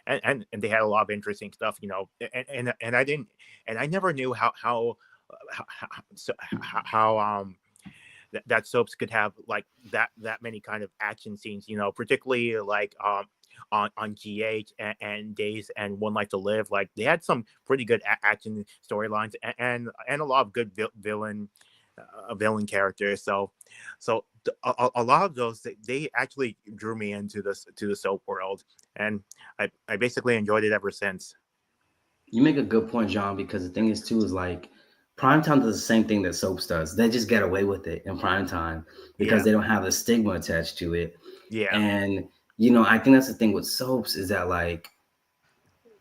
And they had a lot of interesting stuff, and I didn't, and I never knew how that soaps could have like that many kind of action scenes, particularly like on GH and Days and One Life to Live. Like they had some pretty good action storylines, and a lot of good villain characters. So a lot of those, they actually drew me into this to the soap world, and I basically enjoyed it ever since. You make a good point, John, because the thing is too is like primetime does the same thing that soaps does. They just get away with it in primetime because Yeah, they don't have the stigma attached to it. yeah, And I think that's the thing with soaps is that like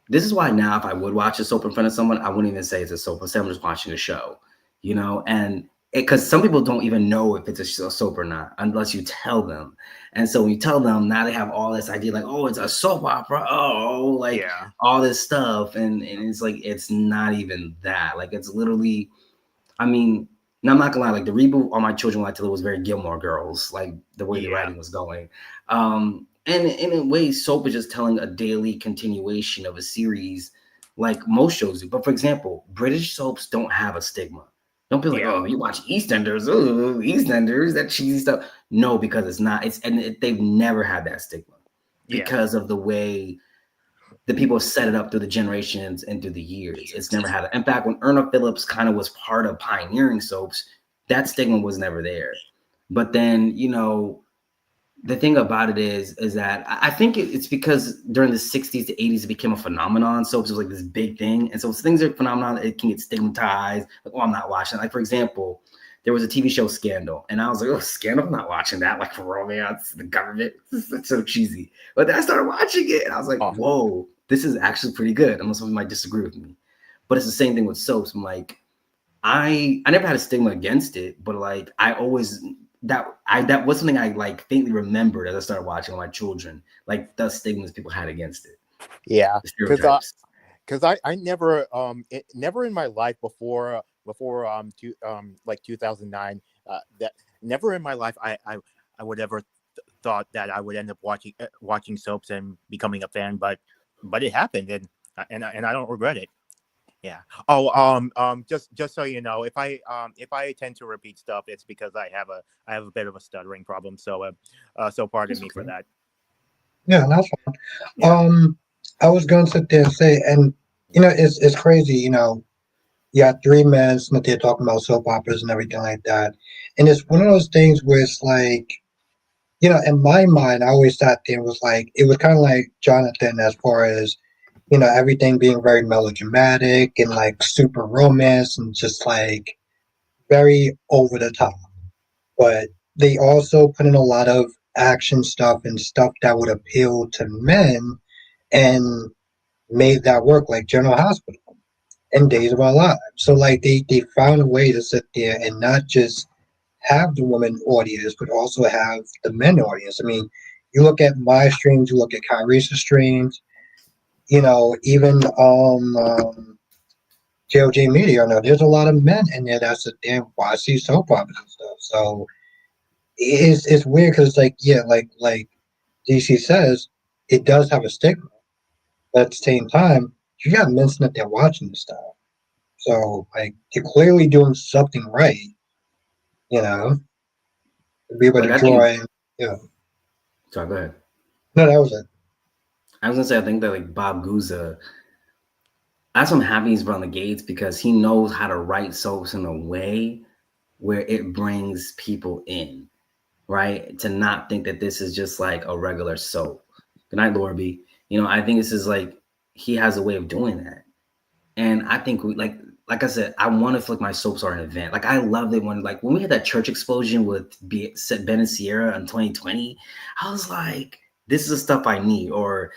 this is why now if I would watch a soap in front of someone, I wouldn't even say it's a soap. I'd say I'm just watching a show, and because some people don't even know if it's a soap or not unless you tell them. And so when you tell them, now they have all this idea like, oh, it's a soap opera. Oh, like yeah, all this stuff. And it's like, it's not even that. Like, it's literally, I mean, and I'm not gonna lie, like the reboot All My Children Like to Live was very Gilmore Girls, like the way the yeah, writing was going. And in a way, soap is just telling a daily continuation of a series, like most shows do. But for example, British soaps don't have a stigma. Don't be like, yeah, oh, you watch EastEnders, oh, EastEnders, that cheesy stuff. No, because it's not. They've never had that stigma yeah, because of the way the people set it up through the generations and through the years. It's never had an impact. When Erna Phillips kind of was part of pioneering soaps, that stigma was never there. But then, you know, the thing about it is that I think it's because during the 60s to 80s, it became a phenomenon. Soaps was like this big thing. And so things are phenomenon, it can get stigmatized. Like, oh, I'm not watching. Like, for example, there was a TV show Scandal. And I was like, oh, Scandal? I'm not watching that. Like, for romance, the government. It's so cheesy. But then I started watching it. And I was like, whoa, this is actually pretty good. Unless someone might disagree with me. But it's the same thing with soaps. I'm like, I never had a stigma against it. But like, I always... that was something I like faintly remembered as I started watching with my children, like the stigmas people had against it. Yeah, because I never never in my life before like 2009 that never in my life I would ever thought that I would end up watching soaps and becoming a fan, but it happened, and I don't regret it. Yeah. Oh, just so you know, if I tend to repeat stuff, it's because I have a bit of a stuttering problem. So so pardon me for that. Yeah, that's fine. Yeah. I was going to sit there and say, and you know, it's crazy. You know, you got three men that they're talking about soap operas and everything like that, and it's one of those things where it's like, you know, in my mind, I always sat there and was like, it was kind of like Jonathan as far as, you know, everything being very melodramatic and like super romance and just like very over the top. But they also put in a lot of action stuff and stuff that would appeal to men and made that work, like General Hospital and Days of Our Lives. So like they found a way to sit there and not just have the woman audience, but also have the men audience. I mean, you look at my streams, you look at Kyrisa's streams, you know, even JOJ Media. Now, there's a lot of men in there that's there watch these soap operas and stuff. So it's weird because it's like, yeah, like DC says, it does have a stigma, but at the same time, you got to mention that they're watching this stuff. So like they're clearly doing something right, you know, to be able Like to I draw think. in. Yeah, Sorry, go ahead. no, that was it. I was gonna say I think that like Bob Guza, that's what I'm happy he's Ron the Gates because he knows how to write soaps in a way where it brings people in, right? To not think that this is just like a regular soap. Good night, Laura B. You know, I think this is like he has a way of doing that. And I think we like I said, I want to feel like my soaps are an event. Like I love it when we had that church explosion with Ben and Sierra in 2020. I was like, this is the stuff I need. Or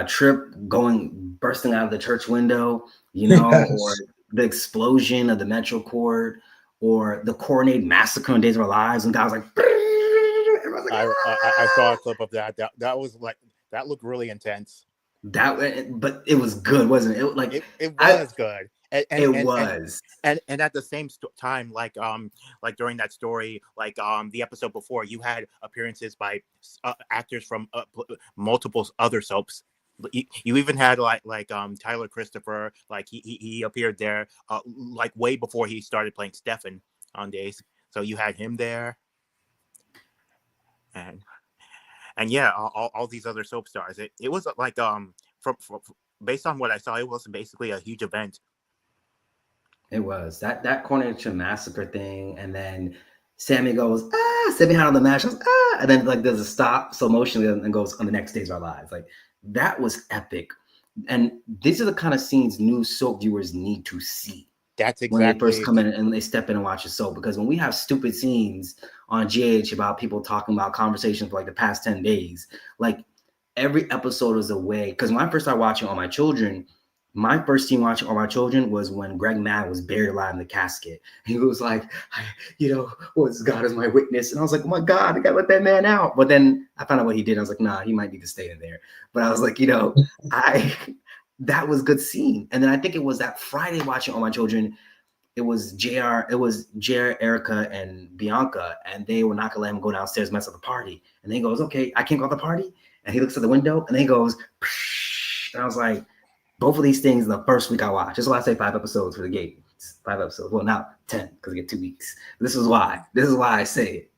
Trip bursting out of the church window, you know, or Yes. the explosion of the Metro Court, or the Coronade Massacre on Days of Our Lives, and guys like, everyone's like, I saw a clip of that. That was like that looked really intense. but it was good, wasn't it? It was good. It was. And at the same time, like during that story, like the episode before, you had appearances by actors from multiple other soaps. You even had like Tyler Christopher, like he appeared there like way before he started playing Stefan on Days. So you had him there, and yeah, all these other soap stars. It was like from based on what I saw, it was basically a huge event. It was that Coronation Massacre thing, and then Sammy goes, sit behind on the mash, goes, and then like there's a stop, so emotionally, and goes on the next Days of Our Lives. Like that was epic, and these are the kind of scenes new soap viewers need to see. That's when they first exactly come in and they step in and watch a soap. Because when we have stupid scenes on GH about people talking about conversations for like the past 10 days, like every episode is a way. Because when I first started watching All My Children, my first scene watching All My Children was when Greg Mann was buried alive in the casket. He was like, was God is my witness. And I was like, oh my God, I gotta let that man out. But then I found out what he did. I was like, nah, he might need to stay in there. But I was like, that was good scene. And then I think it was that Friday watching All My Children, it was JR, Erica, and Bianca, and they were not gonna let him go downstairs mess up the party. And then he goes, okay, I can't go to the party. And he looks at the window and then he goes, psh, and I was like, both of these things the first week I watched. This is why I say 5 episodes for the gate. 5 episodes. Well, not 10, because we get 2 weeks. This is why I say it.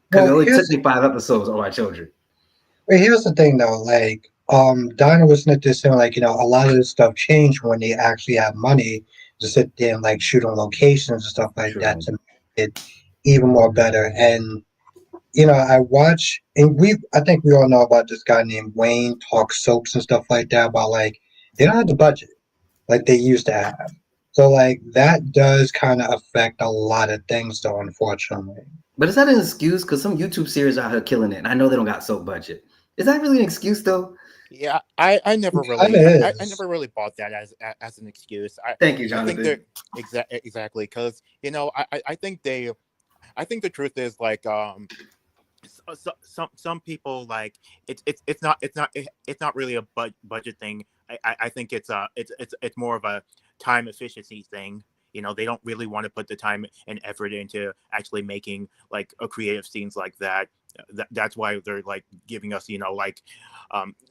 Because it only took me 5 episodes on My Children. But here's the thing though, like Donna was just saying like, a lot of this stuff changed when they actually have money to sit there and like shoot on locations and stuff like that True. to make it even more better. And I watch, and I think we all know about this guy named Wayne talk soaps and stuff like that about like they don't have the budget like they used to have. So like that does kind of affect a lot of things though, unfortunately. But is that an excuse? Because some YouTube series out here killing it, and I know they don't got soap budget. Is that really an excuse though? Yeah, I never It kind really of I is. never really bought that as an excuse. Thank you, I think they're Jonathan. exactly because I think I think the truth is like some people like it's not really a budget thing. I think it's more of a time efficiency thing. They don't really want to put the time and effort into actually making like a creative scenes like that. That's why they're like giving us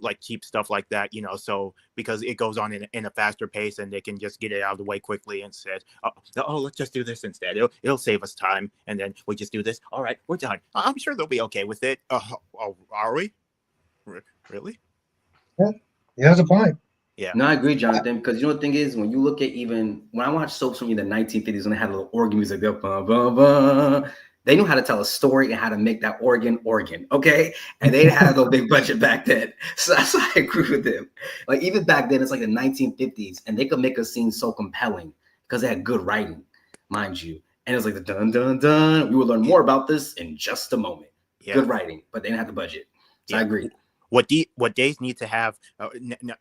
like cheap stuff like that. So because it goes on in a faster pace and they can just get it out of the way quickly and said, oh, let's just do this instead. It'll save us time, and then we just do this. All right, we're done. I'm sure they'll be okay with it. Oh, are we? Really? Yeah, he has a point. Yeah. No, I agree, Jonathan. Because you know the thing is, when you look at even when I watch soaps from the 1950s, when they had a little organ music, they knew how to tell a story and how to make that organ, okay? And they didn't have no big budget back then, so that's why I agree with them. Like even back then, it's like the 1950s, and they could make a scene so compelling because they had good writing, mind you. And it was like the dun dun dun. We will learn more about this in just a moment. Yeah. Good writing, but they didn't have the budget. So I agree. What days need to have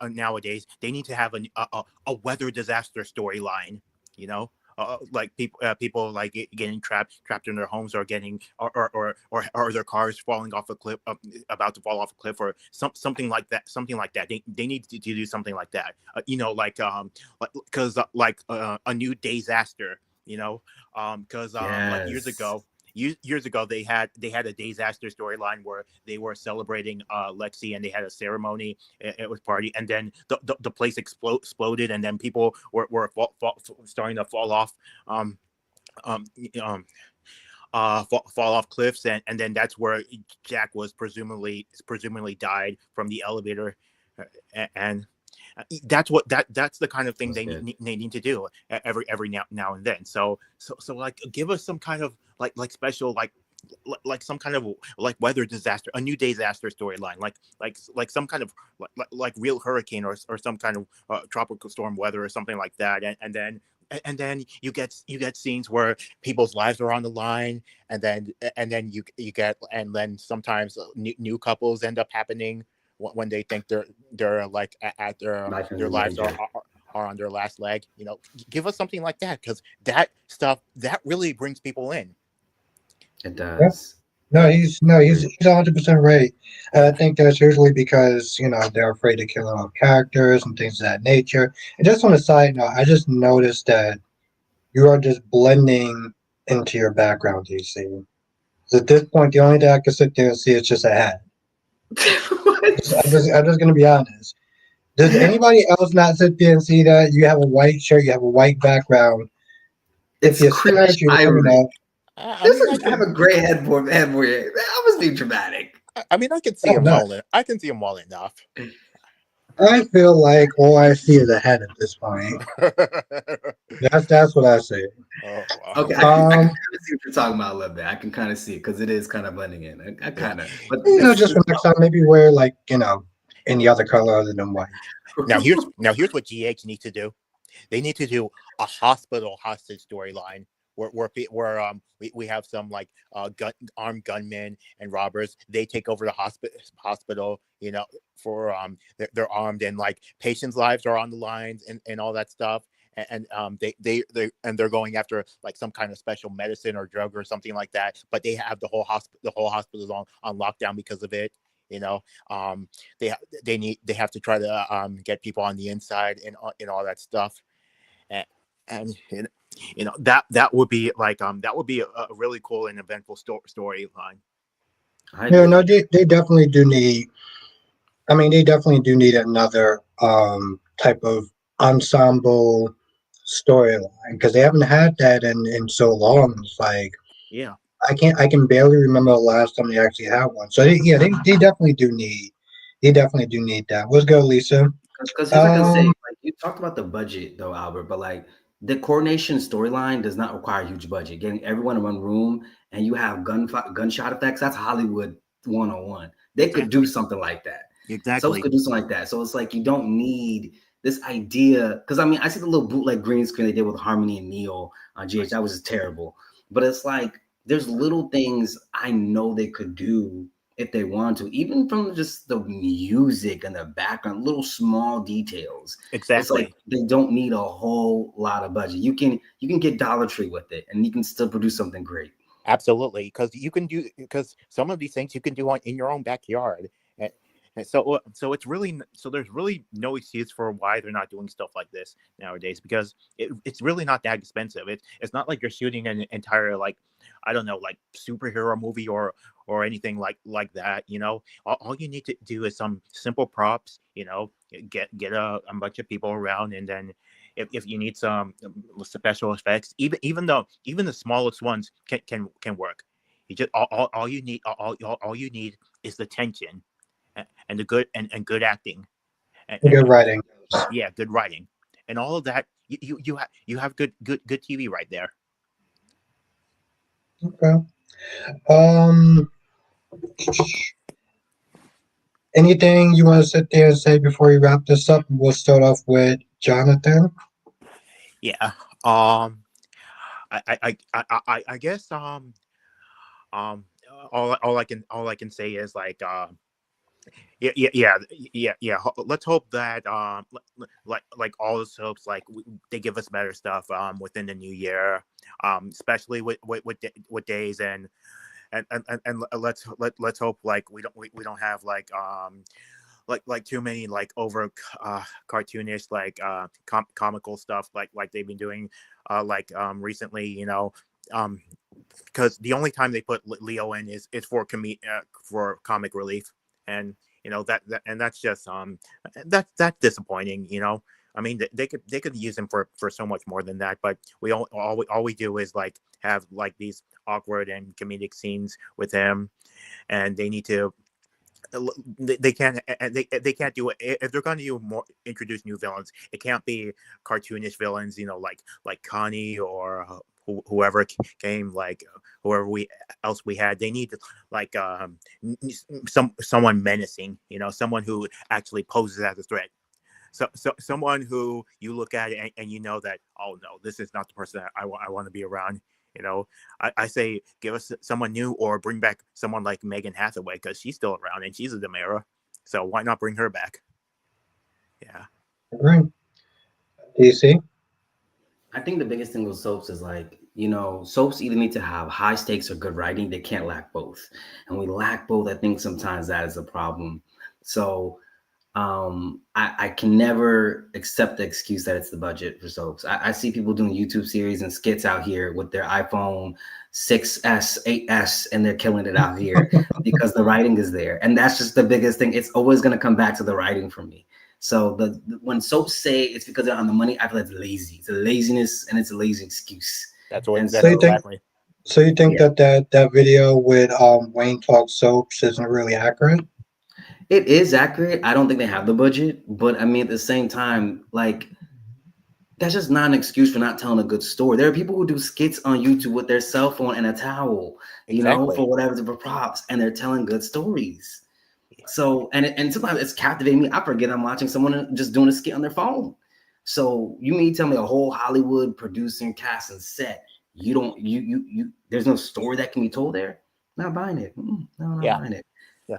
nowadays? They need to have a weather disaster storyline. Like people like getting trapped in their homes or getting or their cars falling off a cliff, about to fall off a cliff, or something like that. Something like that. They need to do something like that. Because a new disaster. Because like Yes. years ago they had a disaster storyline where they were celebrating Lexi, and they had a ceremony. It was party, and then the place exploded, and then people were starting to fall off um um um fall off cliffs, and then that's where Jack was presumably died from the elevator. And that's the kind of thing That's good. they need to do every now and then. So like give us some kind of like special like some kind of like weather disaster, a new disaster storyline, like some kind of like real hurricane, or some kind of tropical storm weather or something like that, and then you get scenes where people's lives are on the line, and then you get, and then sometimes new couples end up happening when they think they're like at Life is their in lives danger. are on their last leg. Give us something like that, because that stuff that really brings people in. It Yeah. does. No, But he's 100% right. And I Yeah. think that's usually because they're afraid of killing off characters and things of that nature. And just on a side note, I just noticed that you are just blending into your background, DC. So at this point, the only thing I can sit there and see is just a hat. what? I'm just gonna be honest. Does anybody else not sit there and see that you have a white shirt, you have a white background? If It's you're staring Screech at you long Ivory. enough, I This mean, is I have a gray headboard. I was being dramatic. I mean, I can see oh him no, I can see him well enough. I feel like all I see is a hat at this point. That's what I say. Oh Okay, wow. I can Um, kind of see what you're talking about a little bit. I can kind of see it because it is kind of blending in. I Yeah. kind of, but Now, just for next time, maybe wear like any other color other than white. here's what GH needs to do. They need to do a hospital hostage storyline where we have some like armed gunmen and robbers. They take over the hospital, for they're armed, and like patients' lives are on the lines, and all that stuff. And they're going after like some kind of special medicine or drug or something like that. But they have the whole hospital is on lockdown because of it. You know, um, they have to try to get people on the inside, and all that stuff. And that would be like that would be a really cool and eventful storyline. I Yeah, no, agree. they definitely do need. I mean, they definitely do need another type of ensemble storyline because they haven't had that in so long. It's like Yeah. I can barely remember the last time they actually had one. So they definitely do need They definitely do need that. What's good, Lisa? Because here's like I say, Um, like you talked about the budget though, Albert, but like the coordination storyline does not require a huge budget. Getting everyone in one room and you have gunshot effects, that's Hollywood 101. They could do Exactly. something like that. Soaps Exactly. could do something like that. So it's like you don't need this idea. Because I mean, I see the little bootleg green screen they did with Harmony and Neil on GH. That was just terrible. But it's like there's little things I know they could do if they want to, even from just the music and the background, little small details. It's like Exactly. they don't need a whole lot of budget. You can get Dollar Tree with it, and you can still produce something great. Absolutely, because some of these things you can do in your own backyard, and, so it's really so there's really no excuse for why they're not doing stuff like this nowadays because it's really not that expensive. It's not like you're shooting an entire like I don't know like superhero movie or anything like that. All you need to do is some simple props. Get a bunch of people around, and then if you need some special effects, even the smallest ones can work. You just all you need all you need is the tension and the and good acting good writing. yeah, good writing and all of that. You have good TV right there. Okay. Um, anything you want to sit there and say before we wrap this up? We'll start off with Jonathan. Yeah. I guess um all I can say is like let's hope that like all the soaps they give us better stuff within the new year, especially with days and let's hope like we don't have like too many like over cartoonish like comical stuff like they've been doing recently, um because the only time they put Leo in is for comic relief, and and that's just that's disappointing. I mean, they could use him for so much more than that, but all we do is like have like these awkward and comedic scenes with him, and they need to they can't they can't do it if they're going to introduce new villains. It can't be cartoonish villains, like Connie or whoever came, like whoever we else we had. They need like someone menacing, someone who actually poses as a threat. So someone who you look at and you know that, oh no, this is not the person that I want to be around. I say give us someone new or bring back someone like Megan Hathaway because she's still around and she's a Demera. So why not bring her back? Yeah. Right. DC. I think the biggest thing with soaps is like, soaps either need to have high stakes or good writing. They can't lack both. And we lack both. I think sometimes that is a problem. So I can never accept the excuse that it's the budget for soaps. I see people doing YouTube series and skits out here with their iPhone 6S, 8S, and they're killing it out here because the writing is there. And that's just the biggest thing. It's always going to come back to the writing for me. So when soaps say it's because they're on the money, I feel it's lazy. It's a laziness and it's a lazy excuse. That's what And that's So you think exactly. so you think yeah, that video with Wayne Talk Soaps isn't really accurate? it is accurate. I don't think they have the budget, but I mean, at the same time, like, that's just not an excuse for not telling a good story. There are people who do skits on YouTube with their cell phone and a towel, Exactly. for whatever for props, and they're telling good stories. So, and sometimes it's captivating me. I forget I'm watching someone just doing a skit on their phone. So you mean tell me a whole Hollywood producing cast and set, you don't there's no story that can be told there? Not buying it. No, not Yeah. buying it. Yeah.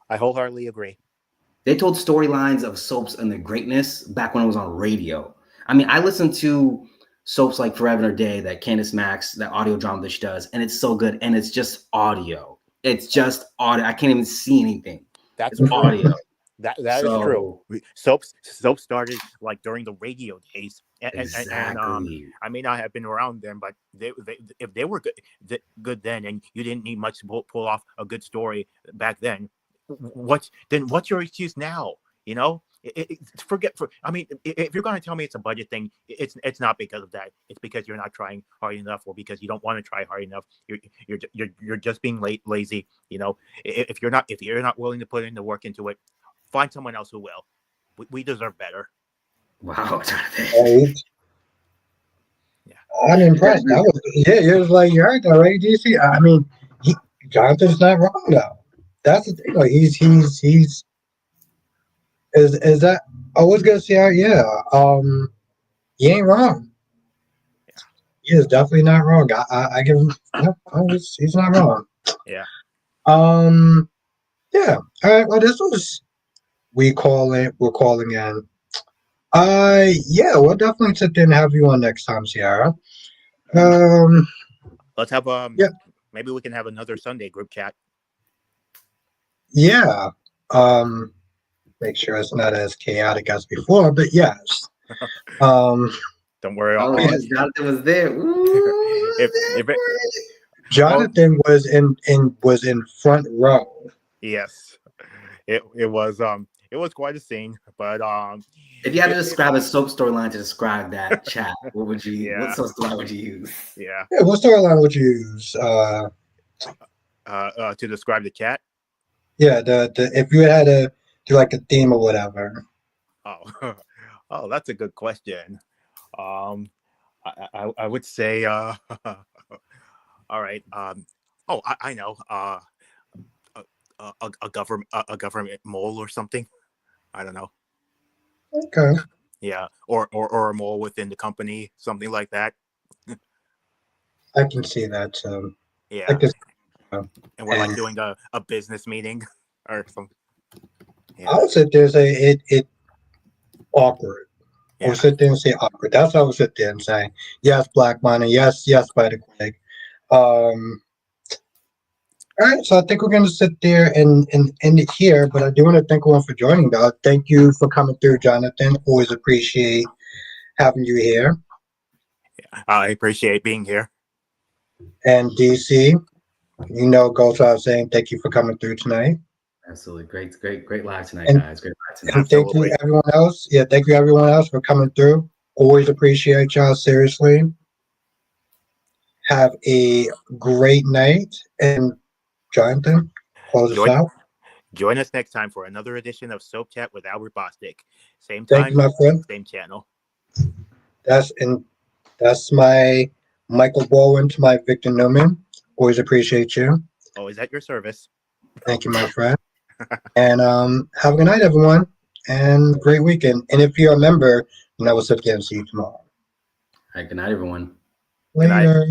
I wholeheartedly agree. They told storylines of soaps and their greatness back when it was on radio. I mean, I listened to soaps like Forever and a Day, that Candace Max, that audio drama that she does, and it's so good. And it's just audio. It's just audio. I can't even see anything. That's It's true. audio. That is true. So Soap started like during the radio days, and exactly. I may not have been around then, but if they were good then, and you didn't need much to pull off a good story back then, what's your excuse now? Forget for. I mean, if you're going to tell me it's a budget thing, it's not because of that. It's because you're not trying hard enough, or because you don't want to try hard enough. You're just being lazy. If you're not willing to put in the work into it, Find someone else who will. We deserve better. Wow, Jonathan. Right? Yeah. I'm impressed. That was it was like you heard that, right, DC? I mean, Jonathan's not wrong though. That's the thing. Like he's is that I was gonna say yeah. He ain't wrong. Yeah. He is definitely not wrong. I give him he's not wrong. Yeah. Yeah. All right. Well, this was we're calling in. Yeah, we'll definitely sit there and have you on next time, Sierra. Um, Let's have yeah, maybe we can have another Sunday group chat. yeah. Um, make sure it's not as chaotic as before, but yes. Um, Don't worry. Oh, yes, Jonathan was there. Ooh, if it, Jonathan was in front row. yes, it was quite a scene, but if you had to describe a soap storyline to describe that chat, what would you? Yeah. What soap storyline would you use? yeah. Yeah, what storyline would you use? To describe the chat. Yeah, the if you had to do like a theme or whatever. Oh, oh, that's a good question. Um, I would say all right. Oh, I know. A government mole or something. I don't know. Okay, Yeah, or a mole within the company, something like that. I can see that. I Yeah, can. and we're like And doing a business meeting or something. I Yeah, would sit there and say it awkward. I yeah. would sit there and say awkward. That's what I would sit there and say. Yes, Black Money. Yes, Spider Quig. All right, so I think we're going to sit there and end it here. But I do want to thank everyone for joining, though. Thank you for coming through, Jonathan. Always appreciate having you here. I appreciate being here. And DC, goes without saying, thank you for coming through tonight. Absolutely, great live tonight, And, guys. Great live tonight. and thank you, Absolutely. everyone else. Yeah, thank you, everyone else, for coming through. Always appreciate y'all, seriously. Have a great night. And, Jonathan, close us Join out. join us next time for another edition of Soap Chat with Albert Bostic. Same Thank you, time, my friend. same channel. That's my Michael Bowen to my Victor Newman. Always appreciate you. Always at your service. Thank you, my friend. And have a good night, everyone, and great weekend. And if you're a member, we'll sit there and see you tomorrow. All right, good night, everyone. Good night. Later.